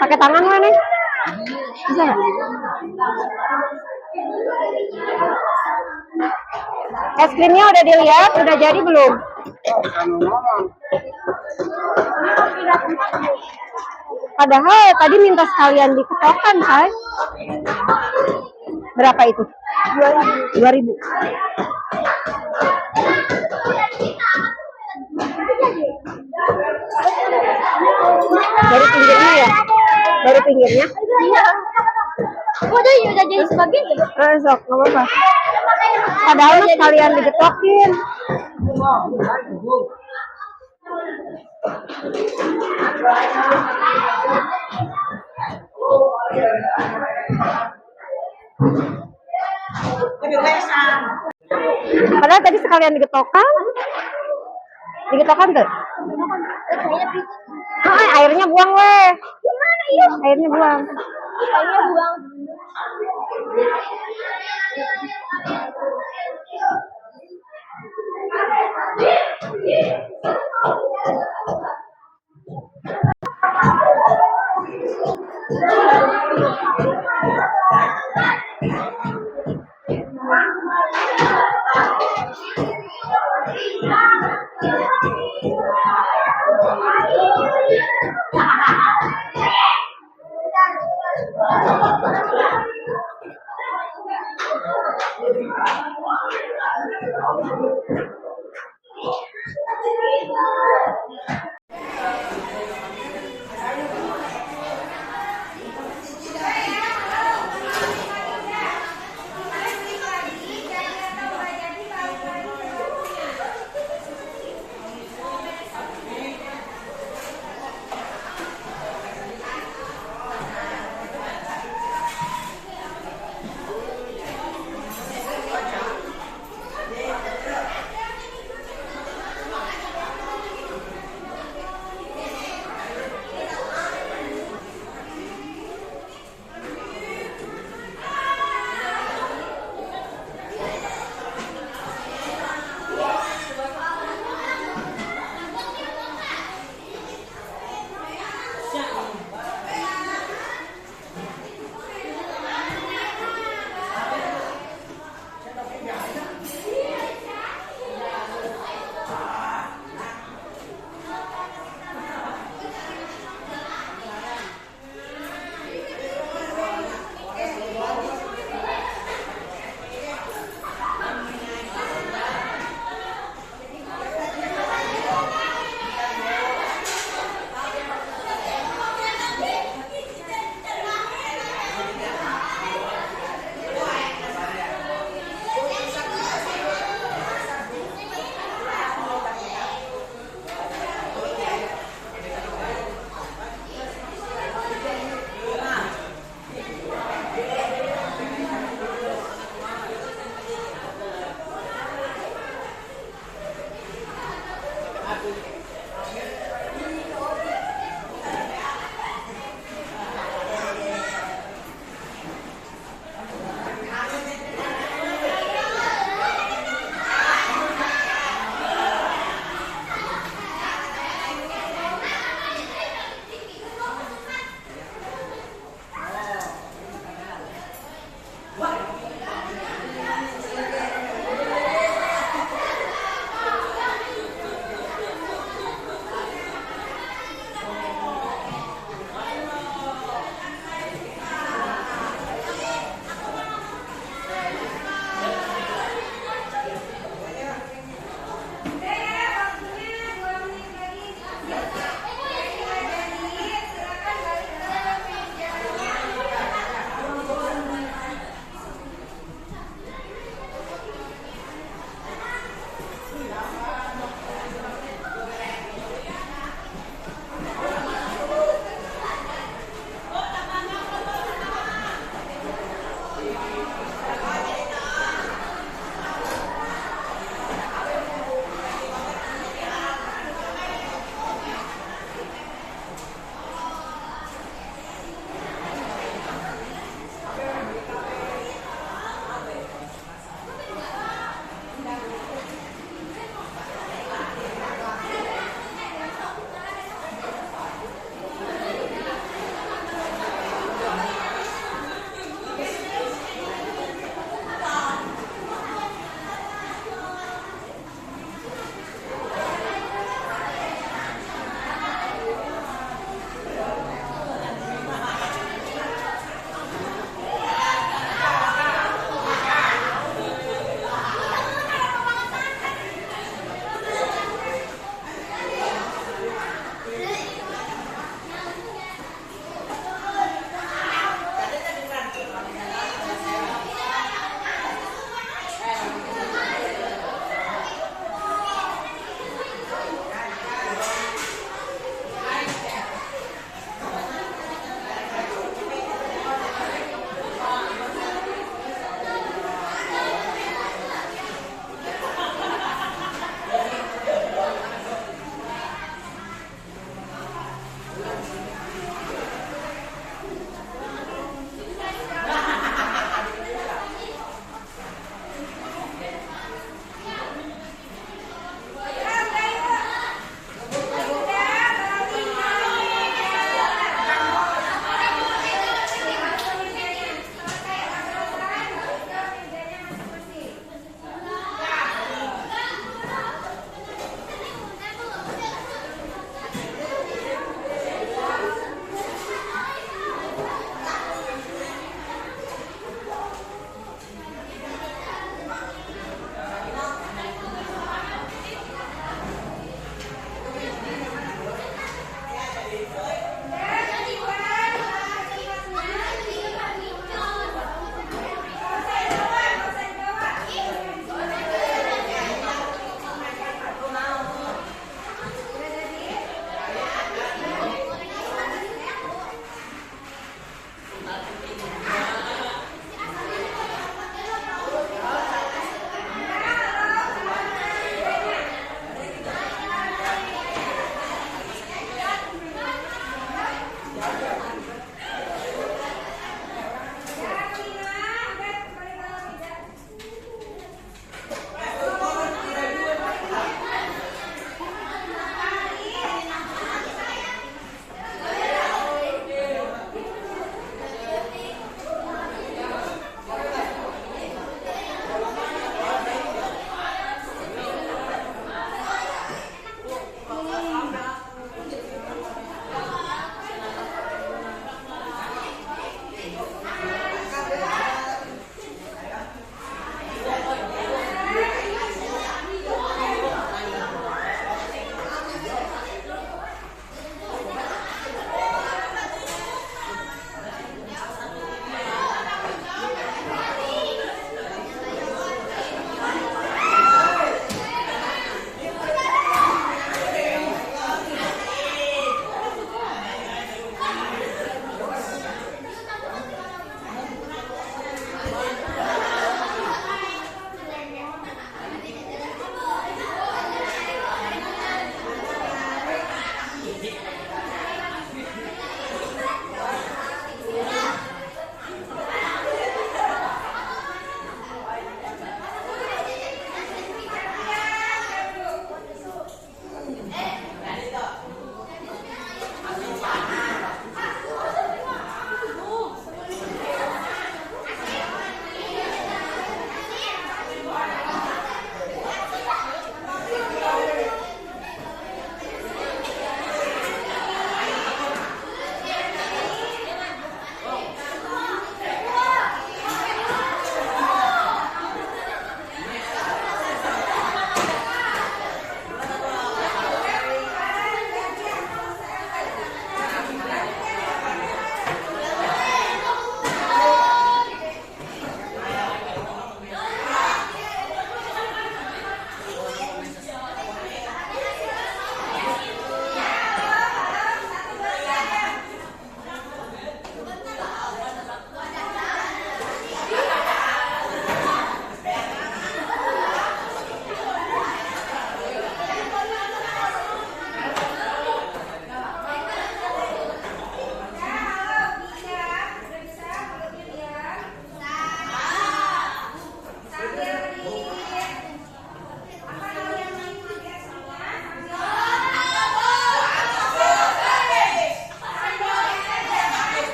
pakai tangan weh Neng. Bisa nggak? Es krimnya udah dilihat, udah jadi belum? Padahal tadi minta sekalian diketokkan, Say. Berapa itu? 2.000. Dari pinggirnya ya? Dari pinggirnya? Udah jadi sebagian. Sok, nggak apa-apa. Padahal sekalian digetokin. Padahal tadi sekalian digetokan. Digetokan tuh. Airnya buang weh. Gimana ya? Airnya buang. Airnya buang.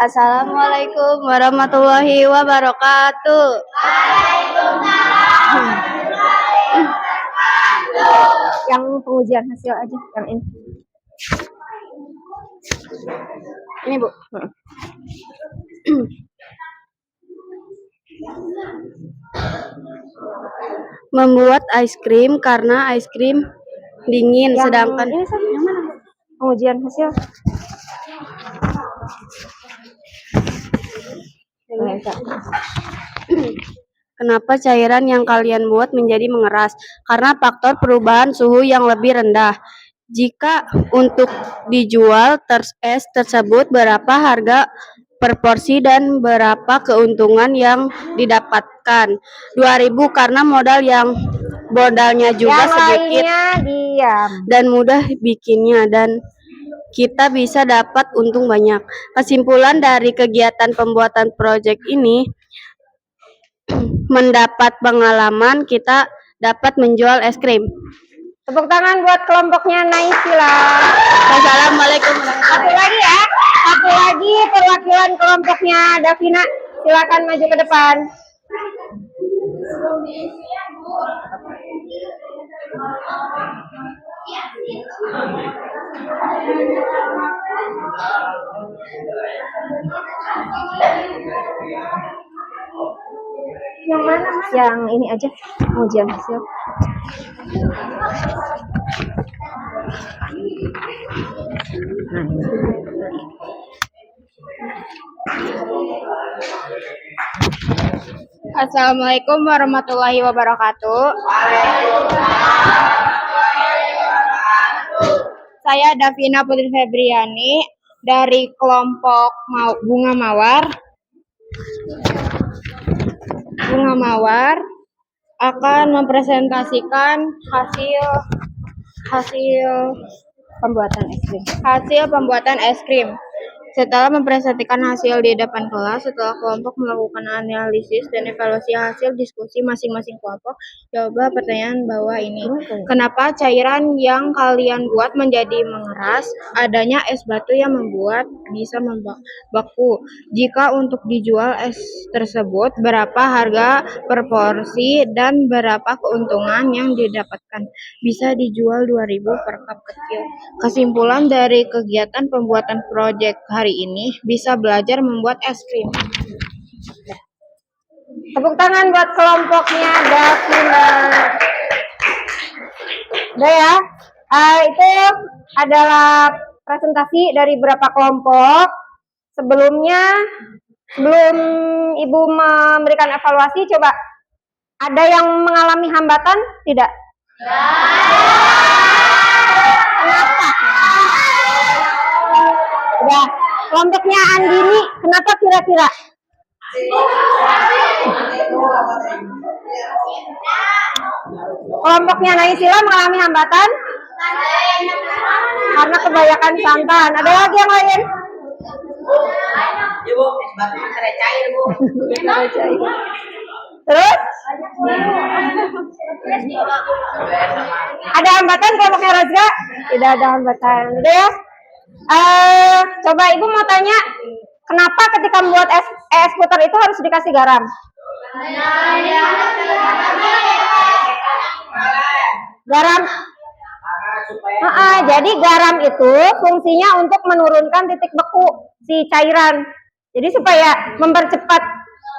Assalamualaikum warahmatullahi wabarakatuh. Yang pengujian hasil aja, yang ini. Ini Bu. Membuat es krim karena es krim dingin, sedangkan Ini satu yang mana? Pengujian hasil. kenapa cairan yang kalian buat menjadi mengeras? Karena faktor perubahan suhu yang lebih rendah. Jika untuk dijual es tersebut, berapa harga per porsi dan berapa keuntungan yang didapatkan? 2.000 karena modalnya juga Yang sedikit lainnya diam. dan mudah bikinnya, dan kita bisa dapat untung banyak. Kesimpulan dari kegiatan pembuatan proyek ini, mendapat pengalaman, kita dapat menjual es krim. Tepuk tangan buat kelompoknya Naisila. Wassalamualaikum Satu lagi ya. Satu lagi perwakilan kelompoknya Davina. Silakan maju ke depan. Yang mana, Mas? Yang ini aja, ujian hasil. Assalamualaikum warahmatullahi wabarakatuh. Saya Davina Putri Febriani dari kelompok Bunga Mawar. Bunga Mawar akan mempresentasikan hasil pembuatan es krim. Setelah mempresentasikan hasil di depan kelas, setelah kelompok melakukan analisis dan evaluasi hasil diskusi masing-masing kelompok, jawab pertanyaan bawah ini. Kenapa cairan yang kalian buat menjadi mengeras? Adanya es batu yang membuat bisa membeku. Jika untuk dijual es tersebut, berapa harga per porsi dan berapa keuntungan yang didapatkan? Bisa dijual 2.000 per cup kecil. Kesimpulan dari kegiatan pembuatan proyek hari ini, bisa belajar membuat es krim. Tepuk tangan buat kelompoknya Davina. Udah ya. Itu adalah presentasi dari beberapa kelompok. Sebelum Ibu memberikan evaluasi, coba ada yang mengalami hambatan? Tidak? Kenapa? Udah. Kelompoknya Andini, kenapa kira-kira? Kelompoknya Naisila mengalami hambatan? Karena kebanyakan santan. Ada lagi yang lain? Ibu, batu cair, Bu. Terus? Ada hambatan kelompoknya Razga? Tidak ada hambatan. Udah ya? Coba Ibu mau tanya, kenapa ketika membuat es puter itu harus dikasih garam? Garam. Jadi garam itu fungsinya untuk menurunkan titik beku si cairan. Jadi supaya mempercepat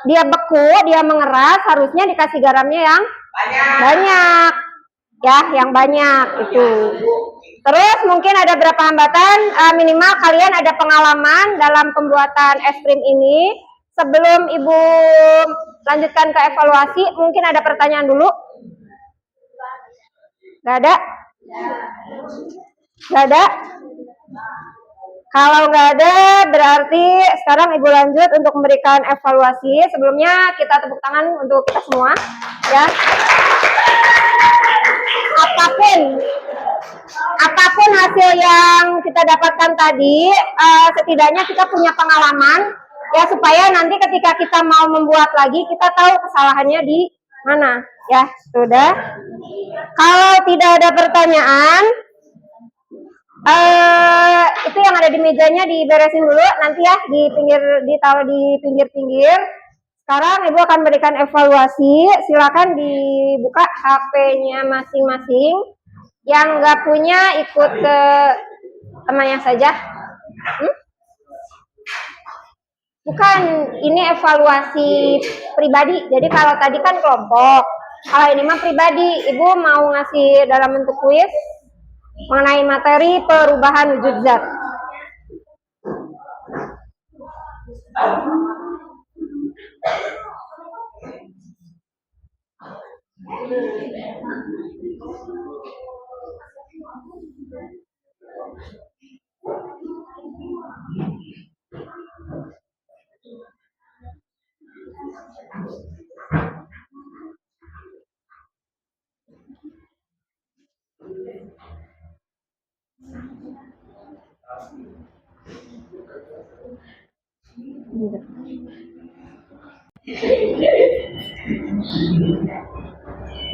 dia beku, dia mengeras, harusnya dikasih garamnya yang banyak. Ya, yang banyak itu. Terus mungkin ada berapa hambatan, minimal kalian ada pengalaman dalam pembuatan es krim ini. Sebelum Ibu lanjutkan ke evaluasi, mungkin ada pertanyaan dulu. Gak ada? Gak ada? Kalau nggak ada, berarti sekarang Ibu lanjut untuk memberikan evaluasi. Sebelumnya kita tepuk tangan untuk kita semua, ya. Apapun hasil yang kita dapatkan tadi, setidaknya kita punya pengalaman, Ya, supaya nanti ketika kita mau membuat lagi, kita tahu kesalahannya di mana. Ya, sudah. Kalau tidak ada pertanyaan, itu yang ada di mejanya diberesin dulu. Nanti ya, ditaruh di pinggir-pinggir. Sekarang Ibu akan berikan evaluasi. Silakan dibuka HP-nya masing-masing. Yang nggak punya ikut ke temannya saja. Bukan, ini evaluasi pribadi. Jadi kalau tadi kan kelompok, kalau ini mah pribadi. Ibu mau ngasih dalam bentuk kuis mengenai materi perubahan wujud zat.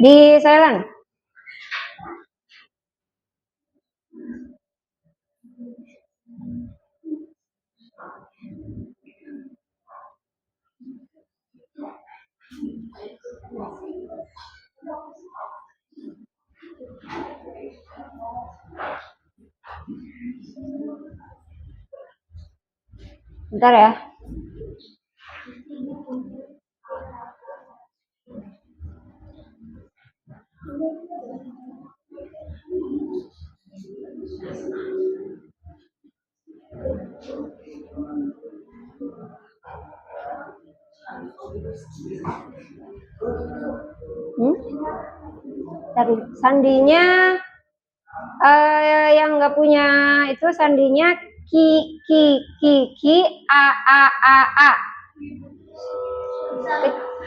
Di silent. Bentar ya. Dari sandinya yang nggak punya itu sandinya ki a.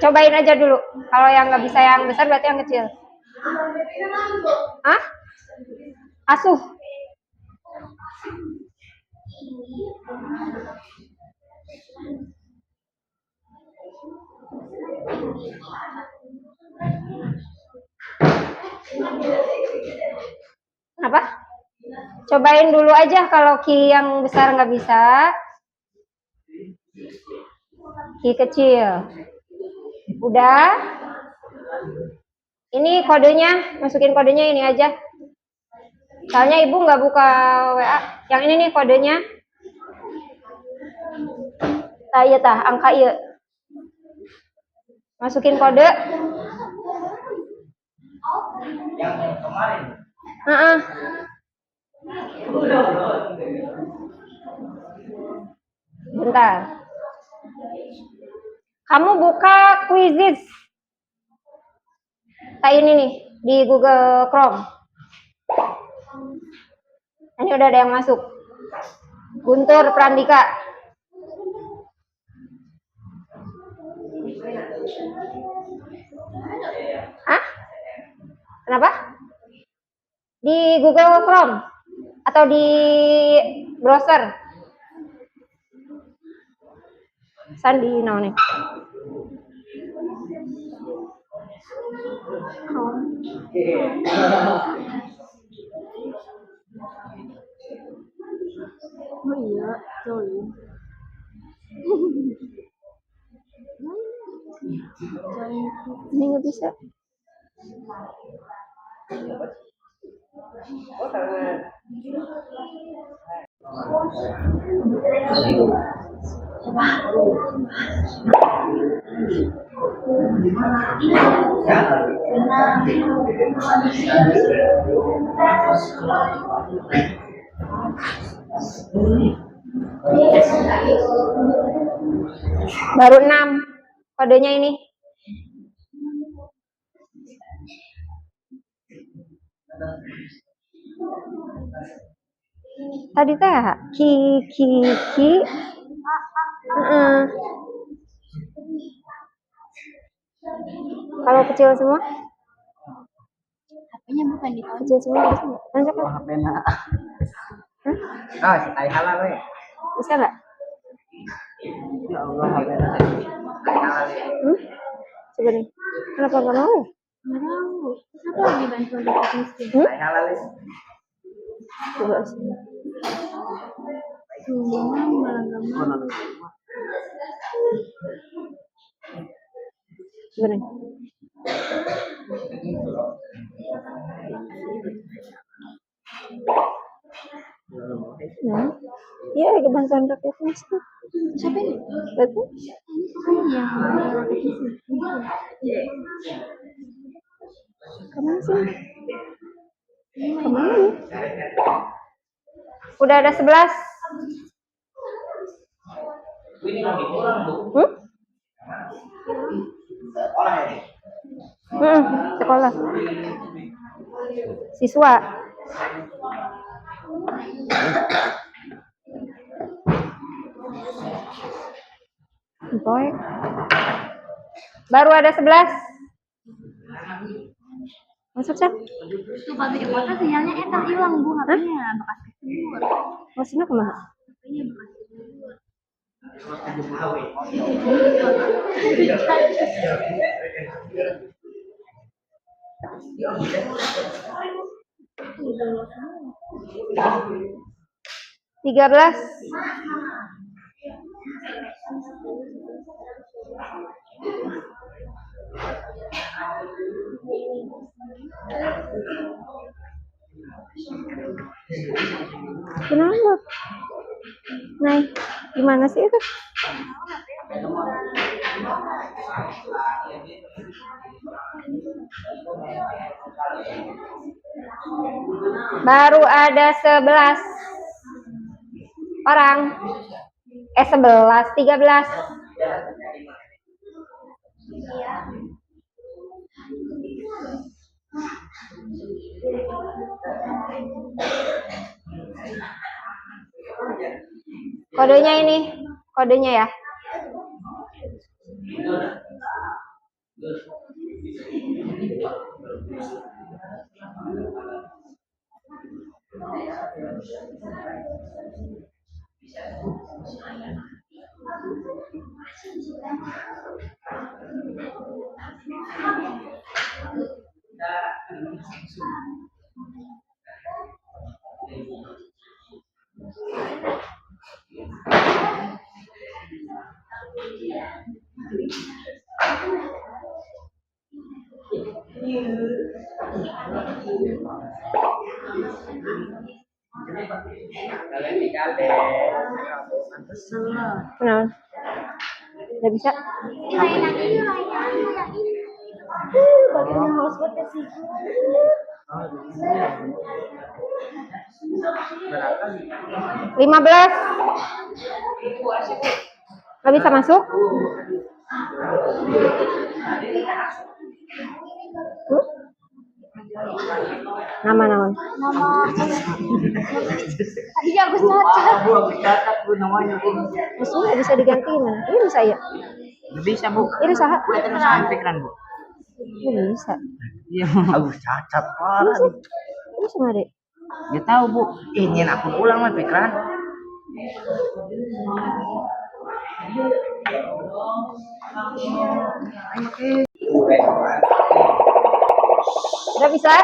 Cobain aja dulu. Kalau yang nggak bisa yang besar berarti yang kecil. Hah? Asuh. Apa? Cobain dulu aja kalau ki yang besar nggak bisa. Ki kecil. Udah. Ini kodenya, masukin kodenya ini aja. Soalnya Ibu nggak buka WA. Yang ini nih kodenya. Iya tah, angka iya. Masukin kode. Yang kemarin. Bentar. Kamu buka Quizzes. Ini nih di Google Chrome. Ini udah ada yang masuk. Guntur Prandika. Hah? Kenapa? Di Google Chrome atau di browser? Sandi nih. Oh iya, join. Ini nggak bisa. Baru 6 kodenya ini. Tadi teh ki. Kalau kecil semua? HP-nya bukan di Kecil semua bisa nggak? Lanjut kan? HP-nya. Oh, si tai halal we. Bisa nggak? Coba deh. Kenapa nggak mau? Nggak tahu. Siapa lagi bantuan dapat miskin? Coba sih. Sumbangan malah nggak mau. Coba deh. Nah, iya kebantuan rakyat miskin. Siapa ini? Betul? Yang rakyat miskin. Kemana sih? Kemana ya? Udah ada 11. Sekolah. Siswa. Boy. Baru ada 11. Masuk, Cak. Tuh pabrik kota sinyalnya enak hilang Bu, HP-nya bekas kecebur. Maksudnya kemana? HP-nya bekas kecebur. Tiga belas. Kenapa? Nah, gimana sih itu? Baru ada 11 orang. 11, 13. Kodenya ini, kodenya ya. Kenapa? Gak bisa? Bagian harus buat kasih. 15. Gak bisa masuk? Nama. Iya, aku cacat. Maksudnya bisa diganti mana? Ini bisa ya? Bisa Bu. Ini saha? Pikiran Bu. Ini bisa. Iya, aku cacat parah. Ini sama dek. Nggak tahu Bu. Ini aku pulang mah pikiran. Udah bisa?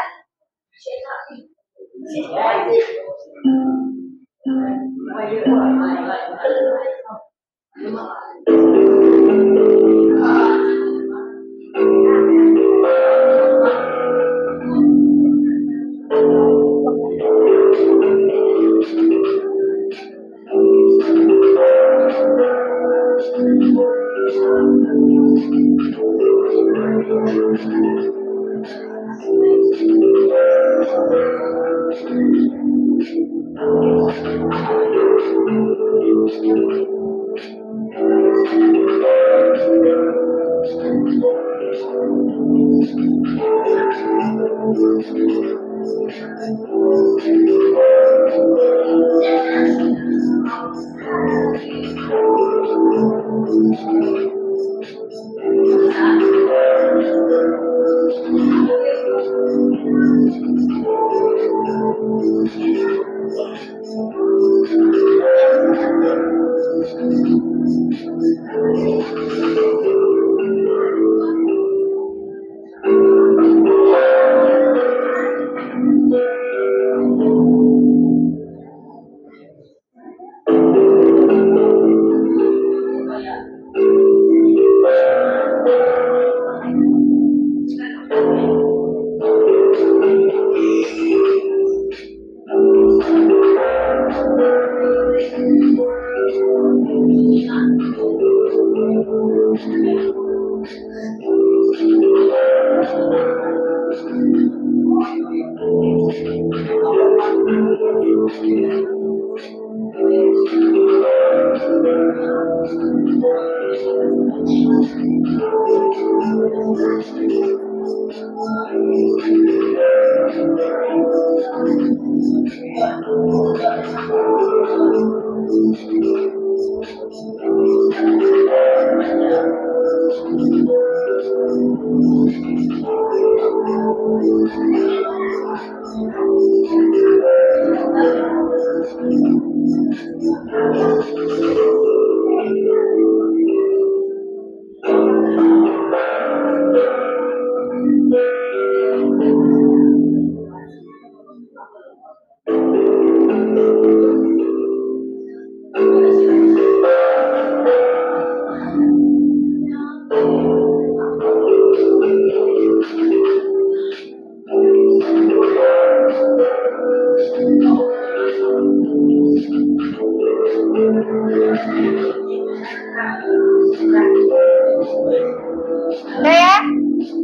Udah ya?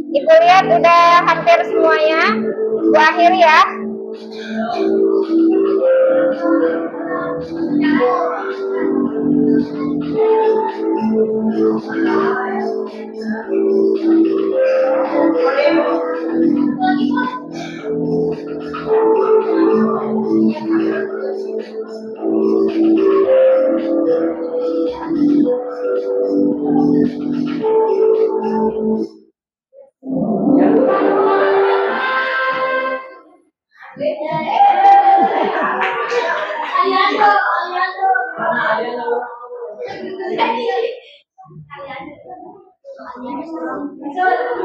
Ibu lihat udah hampir semuanya. Ibu akhiri ya.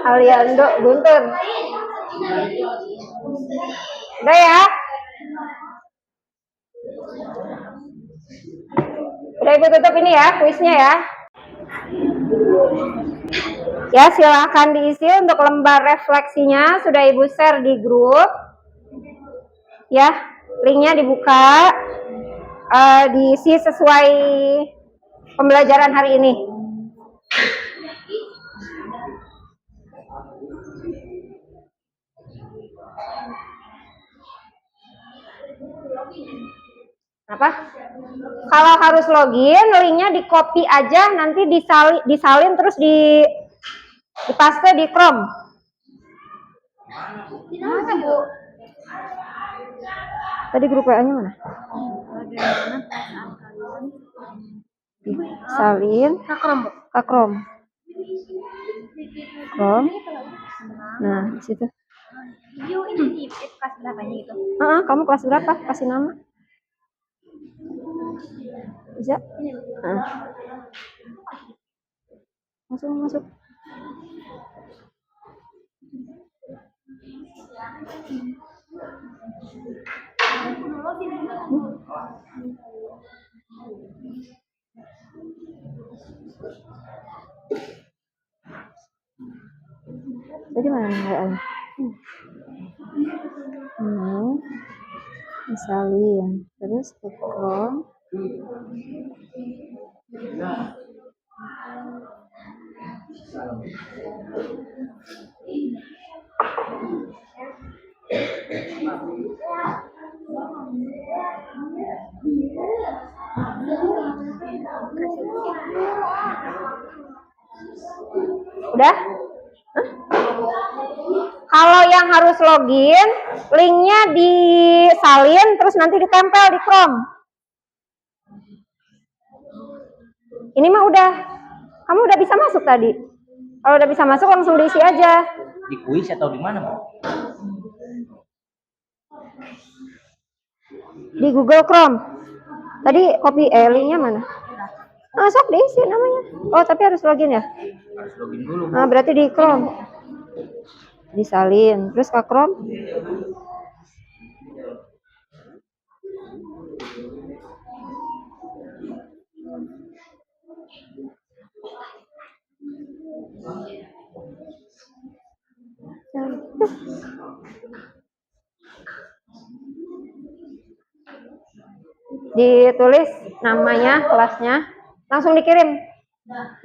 Aliando Guntur. Udah ya? Udah Ibu tutup ini ya, kuisnya ya. Ya, silahkan diisi untuk lembar refleksinya. Sudah Ibu share di grup. Ya, linknya dibuka. Diisi sesuai pembelajaran hari ini. Apa? Kalau harus login, linknya di copy aja, nanti disalin terus dipaste di Chrome. Mana Bu? Tadi grup WA-nya mana? Salin ke Chrome. Chrome. Nah, di situ. Ini kelas berapanya gitu? Kamu kelas berapa? Kasih nama. Bisa? Masuk. Jadi mana WA-nya? Misalin, terus ke Chrome. Udah? Kalau yang harus login, linknya disalin terus nanti ditempel di Chrome. Ini mah udah, kamu udah bisa masuk tadi. Kalau udah bisa masuk langsung diisi aja. Di kuis atau di mana, Mbak? Di Google Chrome. Tadi copy linknya mana? Sok diisi namanya. Oh, tapi harus login ya? Harus login dulu. Nah, berarti di Chrome. Disalin, terus ke Chrome. Ditulis namanya, kelasnya, langsung dikirim,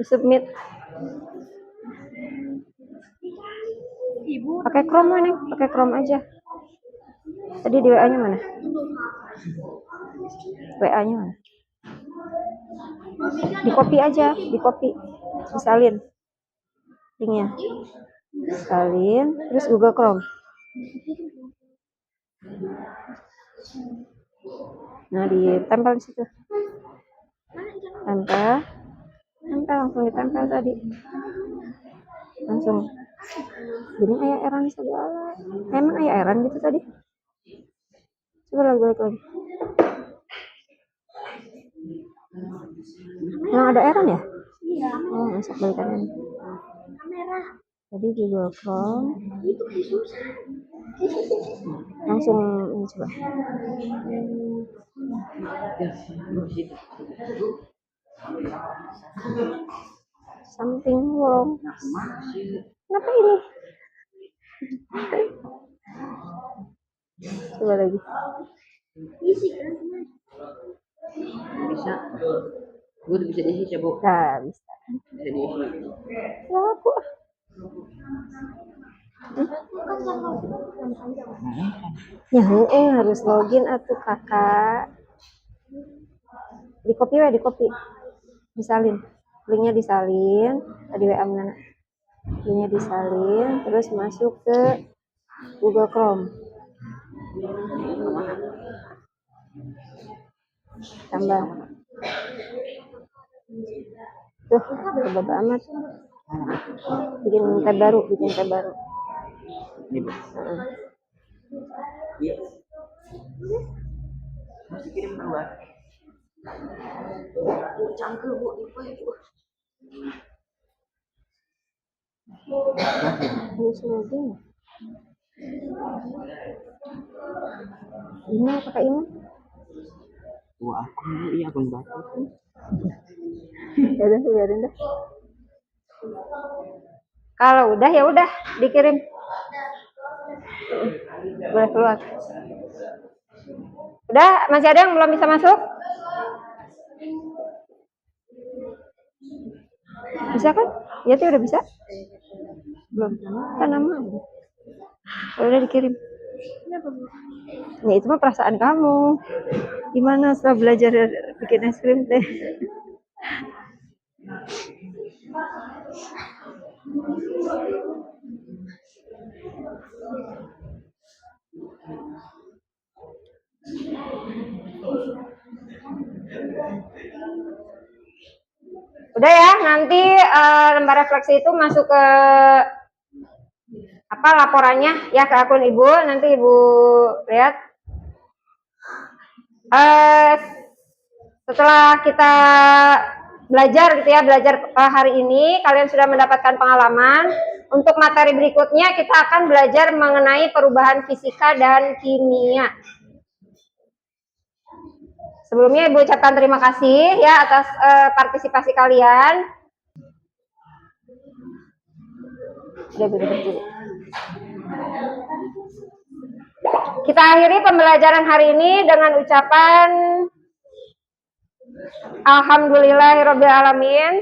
disubmit. Pakai Chrome nih, pakai Chrome aja. Tadi di WA-nya mana? WA-nya mana? Di copy aja, di copy. Disalin. Linknya. Salin, terus Google Chrome. Nah, ditempel di situ. Tempel, langsung ditempel tadi. Langsung. Jadi ayah eran segala. Emang ayah eran gitu tadi? Coba balik lagi. Nah, ada eran ya? Iya. Oh, masuk balikannya. Tadi Google Chrome. Langsung ini coba. Something wrong. Kenapa ini? Coba lagi. Bisa. Gue tuh bisa diisi coba. Nah, bisa. Bisa diisi. Ya aku. Ya, harus login atuh kakak. Di copy. Disalin. Linknya disalin. Tadi WA mana? Linknya disalin. Terus masuk ke Google Chrome. Tambah. Tuh, coba amat. Bikin tab baru. Iya. Masih kirim keluar. Cangkel bu, Harus login. Ini pakai ini? Wah, iya akun batu. Ya udah, biarin dah. Kalau udah ya udah dikirim. Boleh keluar. Udah, masih ada yang belum bisa masuk? Bisa kan? Ya tuh udah bisa. Belum. Kan nama. Udah dikirim. Ya itu mah perasaan kamu. Gimana setelah belajar bikin es krim teh? Udah ya, nanti lembar refleksi itu masuk ke apa laporannya ya ke akun ibu. Nanti ibu lihat. Setelah kita belajar gitu ya, hari ini kalian sudah mendapatkan pengalaman. Untuk materi berikutnya kita akan belajar mengenai perubahan fisika dan kimia. Sebelumnya ibu ucapkan terima kasih ya atas partisipasi kalian. Kita akhiri pembelajaran hari ini dengan ucapan Alhamdulillahirobbilalamin.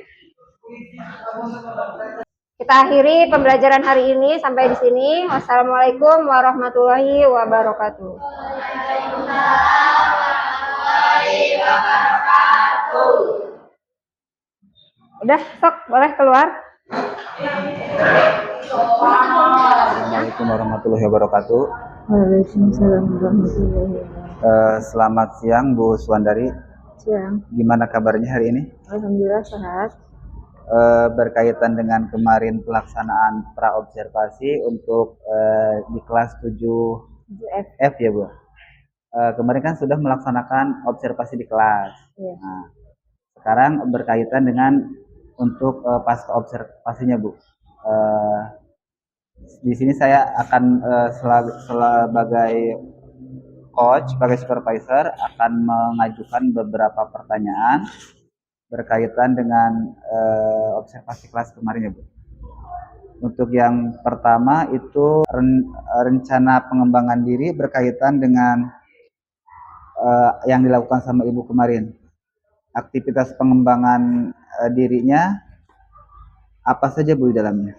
Kita akhiri pembelajaran hari ini sampai di sini. Wassalamualaikum warahmatullahi wabarakatuh. Udah, sok boleh keluar. Assalamualaikum warahmatullahi wabarakatuh. Waalaikumsalam warahmatullahi wabarakatuh. Selamat siang Bu Suwandari. Siang. Gimana kabarnya hari ini? Alhamdulillah sehat. Berkaitan dengan kemarin pelaksanaan praobservasi untuk di kelas 7F ya Bu. Kemarin kan sudah melaksanakan observasi di kelas. Iya. Nah, sekarang berkaitan dengan untuk pasca observasinya Bu. Di sini saya akan sebagai coach, sebagai supervisor akan mengajukan beberapa pertanyaan berkaitan dengan observasi kelas kemarin ya Bu. Untuk yang pertama itu rencana pengembangan diri berkaitan dengan yang dilakukan sama Ibu kemarin. Aktivitas pengembangan dirinya apa saja Bu di dalamnya?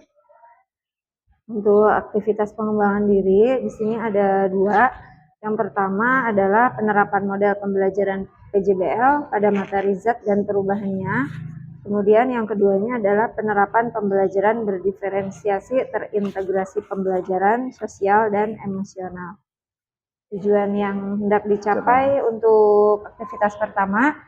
Untuk aktivitas pengembangan diri di sini ada 2. Yang pertama adalah penerapan model pembelajaran PJBL pada materi zat dan perubahannya. Kemudian yang keduanya adalah penerapan pembelajaran berdiferensiasi terintegrasi pembelajaran sosial dan emosional. Tujuan yang hendak dicapai untuk aktivitas pertama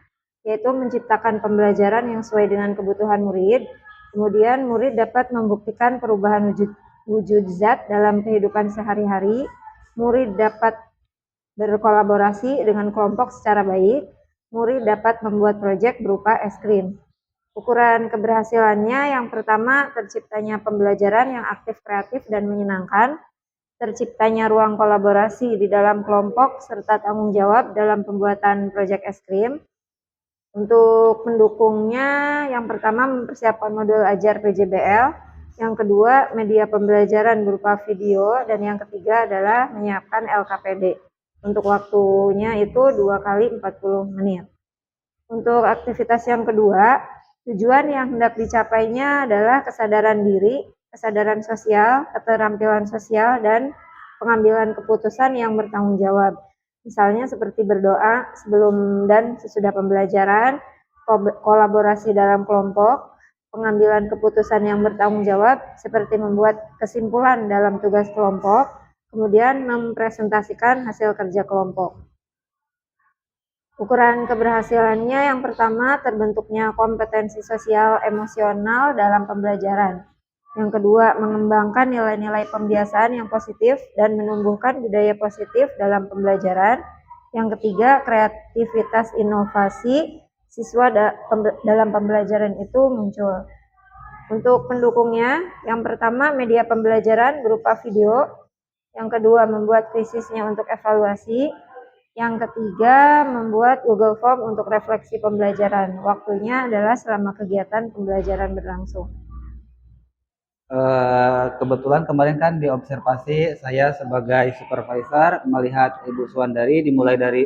yaitu menciptakan pembelajaran yang sesuai dengan kebutuhan murid. Kemudian murid dapat membuktikan perubahan wujud zat dalam kehidupan sehari-hari. Murid dapat berkolaborasi dengan kelompok secara baik. Murid dapat membuat proyek berupa es krim. Ukuran keberhasilannya yang pertama, terciptanya pembelajaran yang aktif, kreatif, dan menyenangkan. Terciptanya ruang kolaborasi di dalam kelompok serta tanggung jawab dalam pembuatan proyek es krim. Untuk mendukungnya, yang pertama mempersiapkan modul ajar PJBL, yang kedua media pembelajaran berupa video, dan yang ketiga adalah menyiapkan LKPD. Untuk waktunya itu 2 kali 40 menit. Untuk aktivitas yang kedua, tujuan yang hendak dicapainya adalah kesadaran diri, kesadaran sosial, keterampilan sosial, dan pengambilan keputusan yang bertanggung jawab. Misalnya seperti berdoa sebelum dan sesudah pembelajaran, kolaborasi dalam kelompok, pengambilan keputusan yang bertanggung jawab seperti membuat kesimpulan dalam tugas kelompok, kemudian mempresentasikan hasil kerja kelompok. Ukuran keberhasilannya yang pertama, terbentuknya kompetensi sosial emosional dalam pembelajaran. Yang kedua, mengembangkan nilai-nilai pembiasaan yang positif dan menumbuhkan budaya positif dalam pembelajaran. Yang ketiga, kreativitas inovasi siswa dalam pembelajaran itu muncul. Untuk pendukungnya, yang pertama media pembelajaran berupa video. Yang kedua, membuat kuisisnya untuk evaluasi. Yang ketiga, membuat Google Form untuk refleksi pembelajaran. Waktunya adalah selama kegiatan pembelajaran berlangsung. Kebetulan kemarin kan di observasi saya sebagai supervisor melihat Ibu Suwandari dimulai dari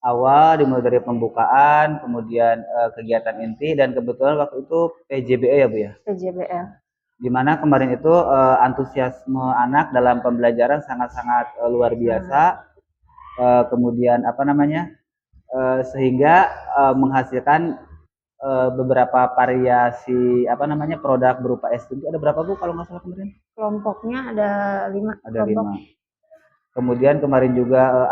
awal, dimulai dari pembukaan, kemudian kegiatan inti, dan kebetulan waktu itu PJBE ya Bu ya? PJBL. Di mana kemarin itu antusiasme anak dalam pembelajaran sangat-sangat luar biasa. Kemudian sehingga menghasilkan beberapa variasi produk berupa es krim. Ada berapa Bu kalau nggak salah kemarin? Kelompoknya ada 5. Ada 5. Kemudian kemarin juga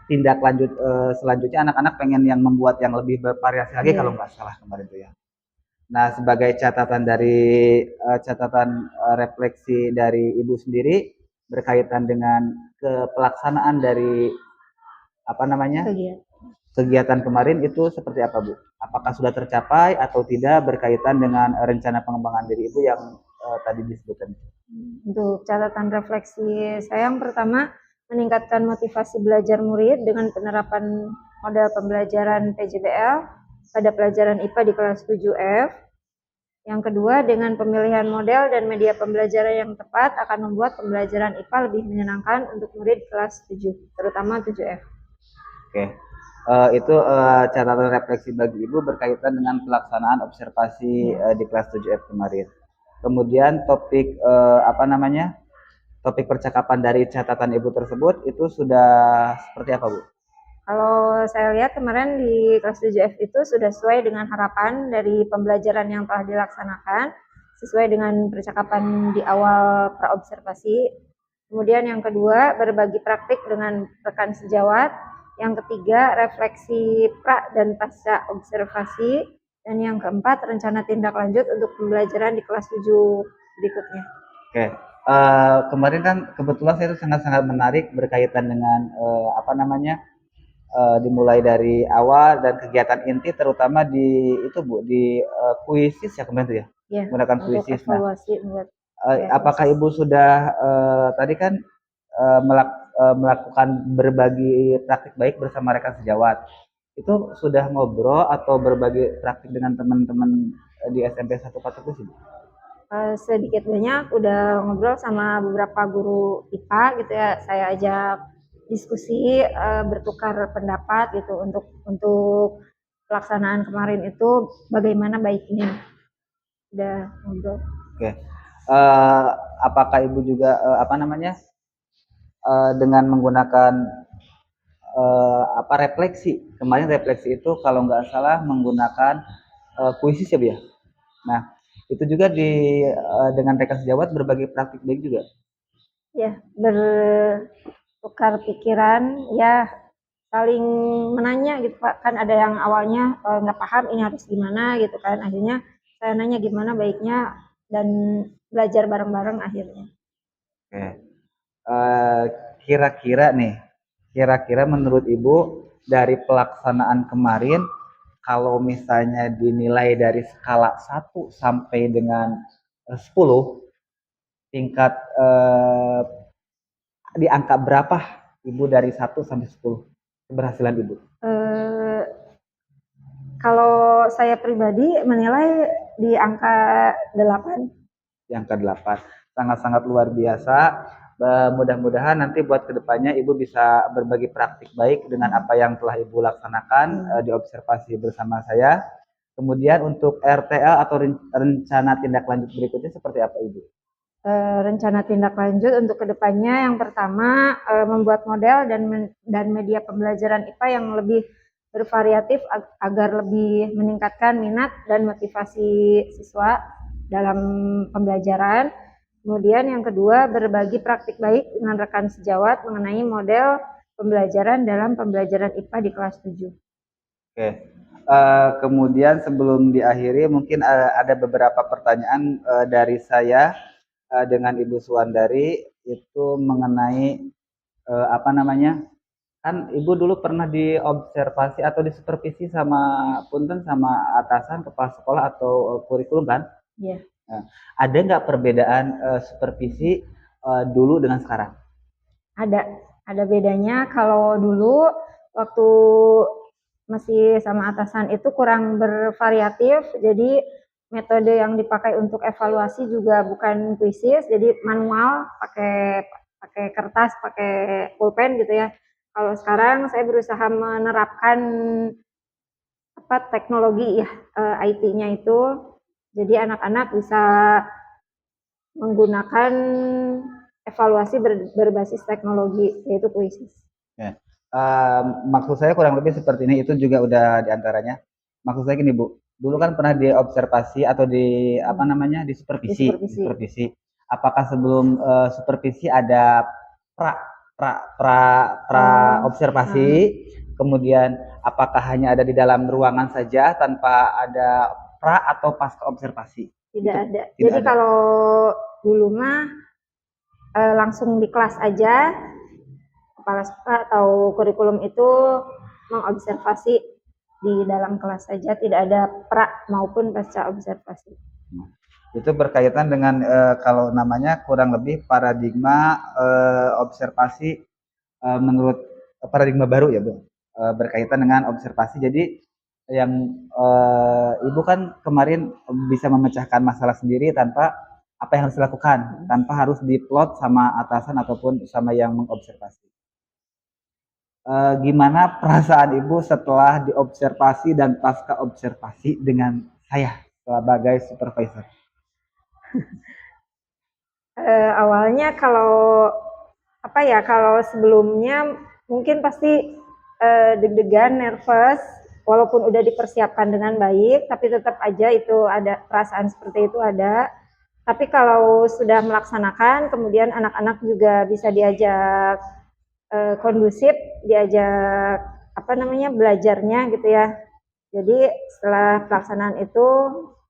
tindak lanjut selanjutnya anak-anak pengen yang membuat yang lebih bervariasi lagi kalau nggak salah kemarin itu ya. Nah, sebagai catatan dari refleksi dari Ibu sendiri berkaitan dengan pelaksanaan dari kegiatan kemarin itu seperti apa Bu? Apakah sudah tercapai atau tidak berkaitan dengan rencana pengembangan diri Ibu yang tadi disebutkan? Untuk catatan refleksi saya yang pertama, meningkatkan motivasi belajar murid dengan penerapan model pembelajaran PJBL pada pelajaran IPA di kelas 7F. Yang kedua, dengan pemilihan model dan media pembelajaran yang tepat akan membuat pembelajaran IPA lebih menyenangkan untuk murid kelas 7, terutama 7F. Oke. Itu catatan refleksi bagi Ibu berkaitan dengan pelaksanaan observasi di kelas 7F kemarin. Kemudian topik topik percakapan dari catatan Ibu tersebut itu sudah seperti apa Bu? Kalau saya lihat kemarin di kelas 7F itu sudah sesuai dengan harapan dari pembelajaran yang telah dilaksanakan, sesuai dengan percakapan di awal praobservasi. Kemudian yang kedua, berbagi praktik dengan rekan sejawat. Yang ketiga, refleksi pra dan pasca observasi. Dan yang keempat, rencana tindak lanjut untuk pembelajaran di kelas 7 berikutnya. Oke. Kemarin kan kebetulan saya itu sangat-sangat menarik berkaitan dengan dimulai dari awal dan kegiatan inti terutama di itu Bu di kuisis ya kemarin itu ya? Ya, menggunakan untuk kuisis. evaluasi Apakah Ibu sudah tadi kan melakukan berbagi praktik baik bersama rekan sejawat? Itu sudah ngobrol atau berbagi praktik dengan teman-teman di SMP 147 sih Bu? Sedikit banyak udah ngobrol sama beberapa guru IPA gitu ya, saya ajak diskusi, bertukar pendapat gitu untuk pelaksanaan kemarin itu bagaimana baiknya. Udah ngobrol. Oke. apakah Ibu juga dengan menggunakan refleksi. Kemarin refleksi itu kalau nggak salah menggunakan puisis ya Bu ya. Nah, itu juga dengan rekan sejawat berbagi praktik baik juga. Ya, bertukar pikiran, ya saling menanya gitu Pak. Kan ada yang awalnya nggak paham ini harus gimana gitu kan. Akhirnya saya nanya gimana baiknya dan belajar bareng-bareng akhirnya. Oke. Kira-kira menurut Ibu dari pelaksanaan kemarin, kalau misalnya dinilai dari skala 1 sampai dengan 10, tingkat di angka berapa Ibu dari 1 sampai 10 keberhasilan Ibu? Kalau saya pribadi menilai di angka 8. Di angka 8. Sangat-sangat luar biasa. Mudah-mudahan nanti buat kedepannya Ibu bisa berbagi praktik baik dengan apa yang telah Ibu laksanakan di observasi bersama saya. Kemudian untuk RTL atau rencana tindak lanjut berikutnya seperti apa Ibu? Rencana tindak lanjut untuk kedepannya yang pertama membuat model dan media pembelajaran IPA yang lebih bervariatif agar lebih meningkatkan minat dan motivasi siswa dalam pembelajaran. Kemudian yang kedua, berbagi praktik baik dengan rekan sejawat mengenai model pembelajaran dalam pembelajaran IPA di kelas 7. Oke. Kemudian sebelum diakhiri mungkin ada beberapa pertanyaan dari saya dengan Ibu Suwandari itu mengenai kan Ibu dulu pernah diobservasi atau disupervisi sama atasan kepala sekolah atau kurikulum kan? Iya. Nah, ada nggak perbedaan supervisi dulu dengan sekarang? Ada bedanya. Kalau dulu waktu masih sama atasan itu kurang bervariatif, jadi metode yang dipakai untuk evaluasi juga bukan puisis, jadi manual, pakai kertas, pakai pulpen gitu ya. Kalau sekarang saya berusaha menerapkan teknologi ya, IT-nya itu, jadi anak-anak bisa menggunakan evaluasi berbasis teknologi, yaitu puisis. Ya. Maksud saya kurang lebih seperti ini, itu juga udah diantaranya. Maksud saya gini Bu, dulu kan pernah diobservasi atau supervisi. Apakah sebelum supervisi ada observasi, kemudian apakah hanya ada di dalam ruangan saja tanpa ada atau pasca observasi? Tidak ada. Jadi kalau dulu mah langsung di kelas aja, kepala sekolah atau kurikulum itu mengobservasi di dalam kelas saja, tidak ada maupun pasca observasi. Itu berkaitan dengan kalau namanya kurang lebih paradigma observasi menurut paradigma baru ya Bu, berkaitan dengan observasi. Jadi yang Ibu kan kemarin bisa memecahkan masalah sendiri tanpa apa yang harus dilakukan, tanpa harus diplot sama atasan ataupun sama yang mengobservasi. Gimana perasaan Ibu setelah diobservasi dan pasca observasi dengan saya sebagai supervisor? Awalnya kalau sebelumnya mungkin pasti deg-degan, nervous, walaupun udah dipersiapkan dengan baik, tapi tetap aja itu ada perasaan seperti itu ada. Tapi kalau sudah melaksanakan, kemudian anak-anak juga bisa diajak kondusif, diajak belajarnya gitu ya. Jadi setelah pelaksanaan itu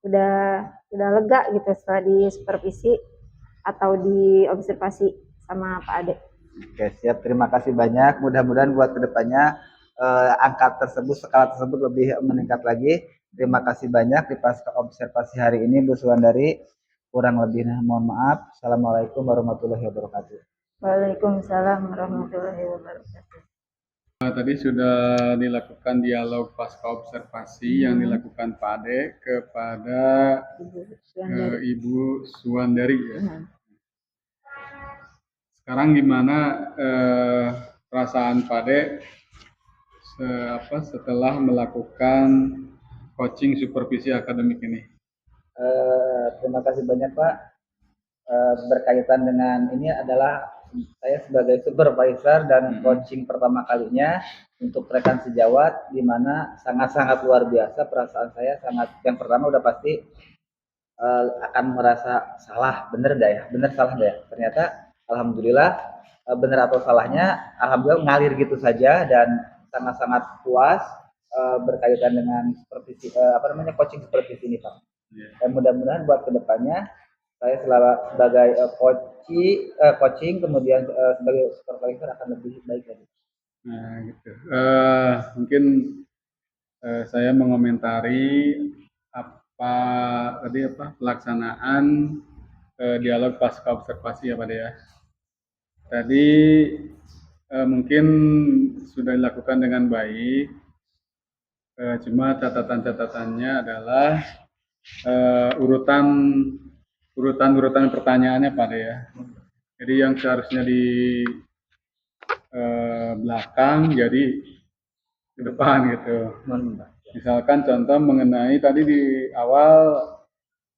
udah lega gitu setelah disupervisi atau diobservasi sama Pak Ade. Oke, siap. Terima kasih banyak. Mudah-mudahan buat kedepannya skala tersebut lebih meningkat lagi. Terima kasih banyak di pasca observasi hari ini Bu Suwandari. Kurang lebihnya mohon maaf. Assalamualaikum warahmatullahi wabarakatuh. Waalaikumsalam warahmatullahi wabarakatuh. Tadi sudah dilakukan dialog pasca observasi yang dilakukan Pak Ade kepada Ibu Suwandari ya. Sekarang gimana perasaan Pak Ade setelah melakukan coaching supervisi akademik ini? Terima kasih banyak Pak. berkaitan dengan ini adalah saya sebagai supervisor dan coaching pertama kalinya untuk rekan sejawat, di mana sangat-sangat luar biasa perasaan saya. Sangat, yang pertama udah pasti akan merasa salah, bener nggak ya, bener salah nggak ya, ternyata alhamdulillah bener atau salahnya alhamdulillah ngalir gitu saja, dan sangat-sangat puas berkaitan dengan supervisi coaching supervisi ini Pak. Dan mudah-mudahan buat kedepannya saya sebagai coaching kemudian sebagai supervisor akan lebih baik lagi. Nah, gitu. Mungkin saya mengomentari pelaksanaan dialog pasca observasi ya Pak ya. Tadi mungkin sudah dilakukan dengan baik, cuma catatan-catatannya adalah urutan pertanyaannya Pak ya. Jadi yang seharusnya di belakang jadi ke depan gitu. Misalkan contoh mengenai tadi di awal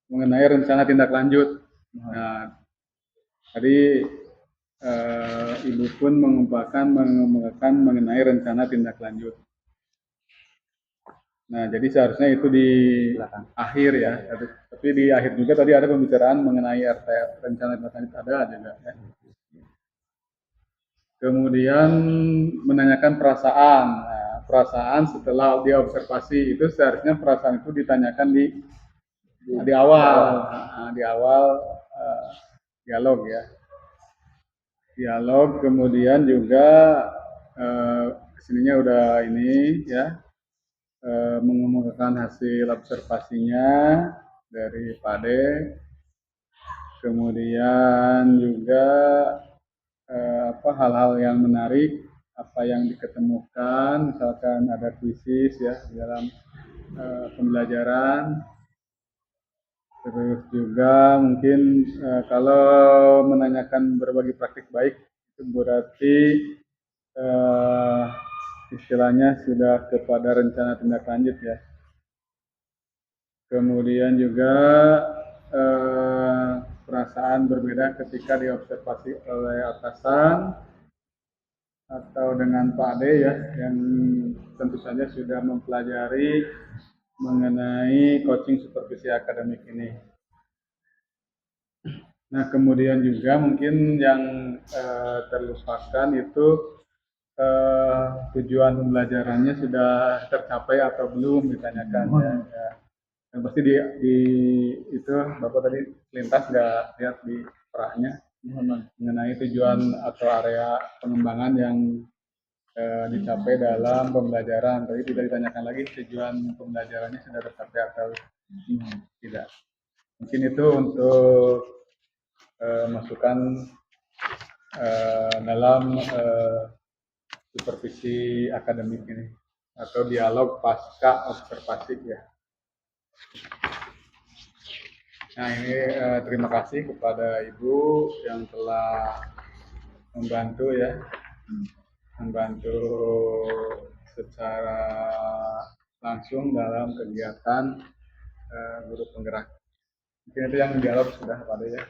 mengenai rencana tindak lanjut. Nah, tadi Ibu pun mengemukakan mengenai rencana tindak lanjut. Nah, jadi seharusnya itu di akhir ya. Tapi di akhir juga tadi ada pembicaraan mengenai rencana tindak lanjut ada juga ya. Kemudian menanyakan perasaan. Nah, perasaan setelah diobservasi itu seharusnya perasaan itu ditanyakan di awal, di awal dialog ya. Dialog, kemudian juga kesininya udah ini ya, mengemukakan hasil observasinya dari Pak D. Kemudian juga hal-hal yang menarik, apa yang diketemukan, misalkan ada kuisis ya di dalam pembelajaran. Terus juga mungkin kalau menanyakan berbagi praktik baik itu berarti istilahnya sudah kepada rencana tindak lanjut ya. Kemudian juga perasaan berbeda ketika diobservasi oleh atasan atau dengan Pak D ya, yang tentu saja sudah mempelajari mengenai coaching supervisi akademik ini. Nah, kemudian juga mungkin yang terlupakan itu tujuan pembelajarannya sudah tercapai atau belum ditanyakan ya. Dan pasti di itu Bapak tadi lintas nggak lihat di perahnya mengenai tujuan atau area pengembangan yang dicapai dalam pembelajaran. Tapi tidak ditanyakan lagi tujuan pembelajarannya sudah tercapai atau tidak. Mungkin itu untuk masukan dalam supervisi akademik ini atau dialog pasca observasi ya. Nah, ini terima kasih kepada Ibu yang telah membantu ya, membantu secara langsung dalam kegiatan guru penggerak. Mungkin itu yang dialog sudah pada ya.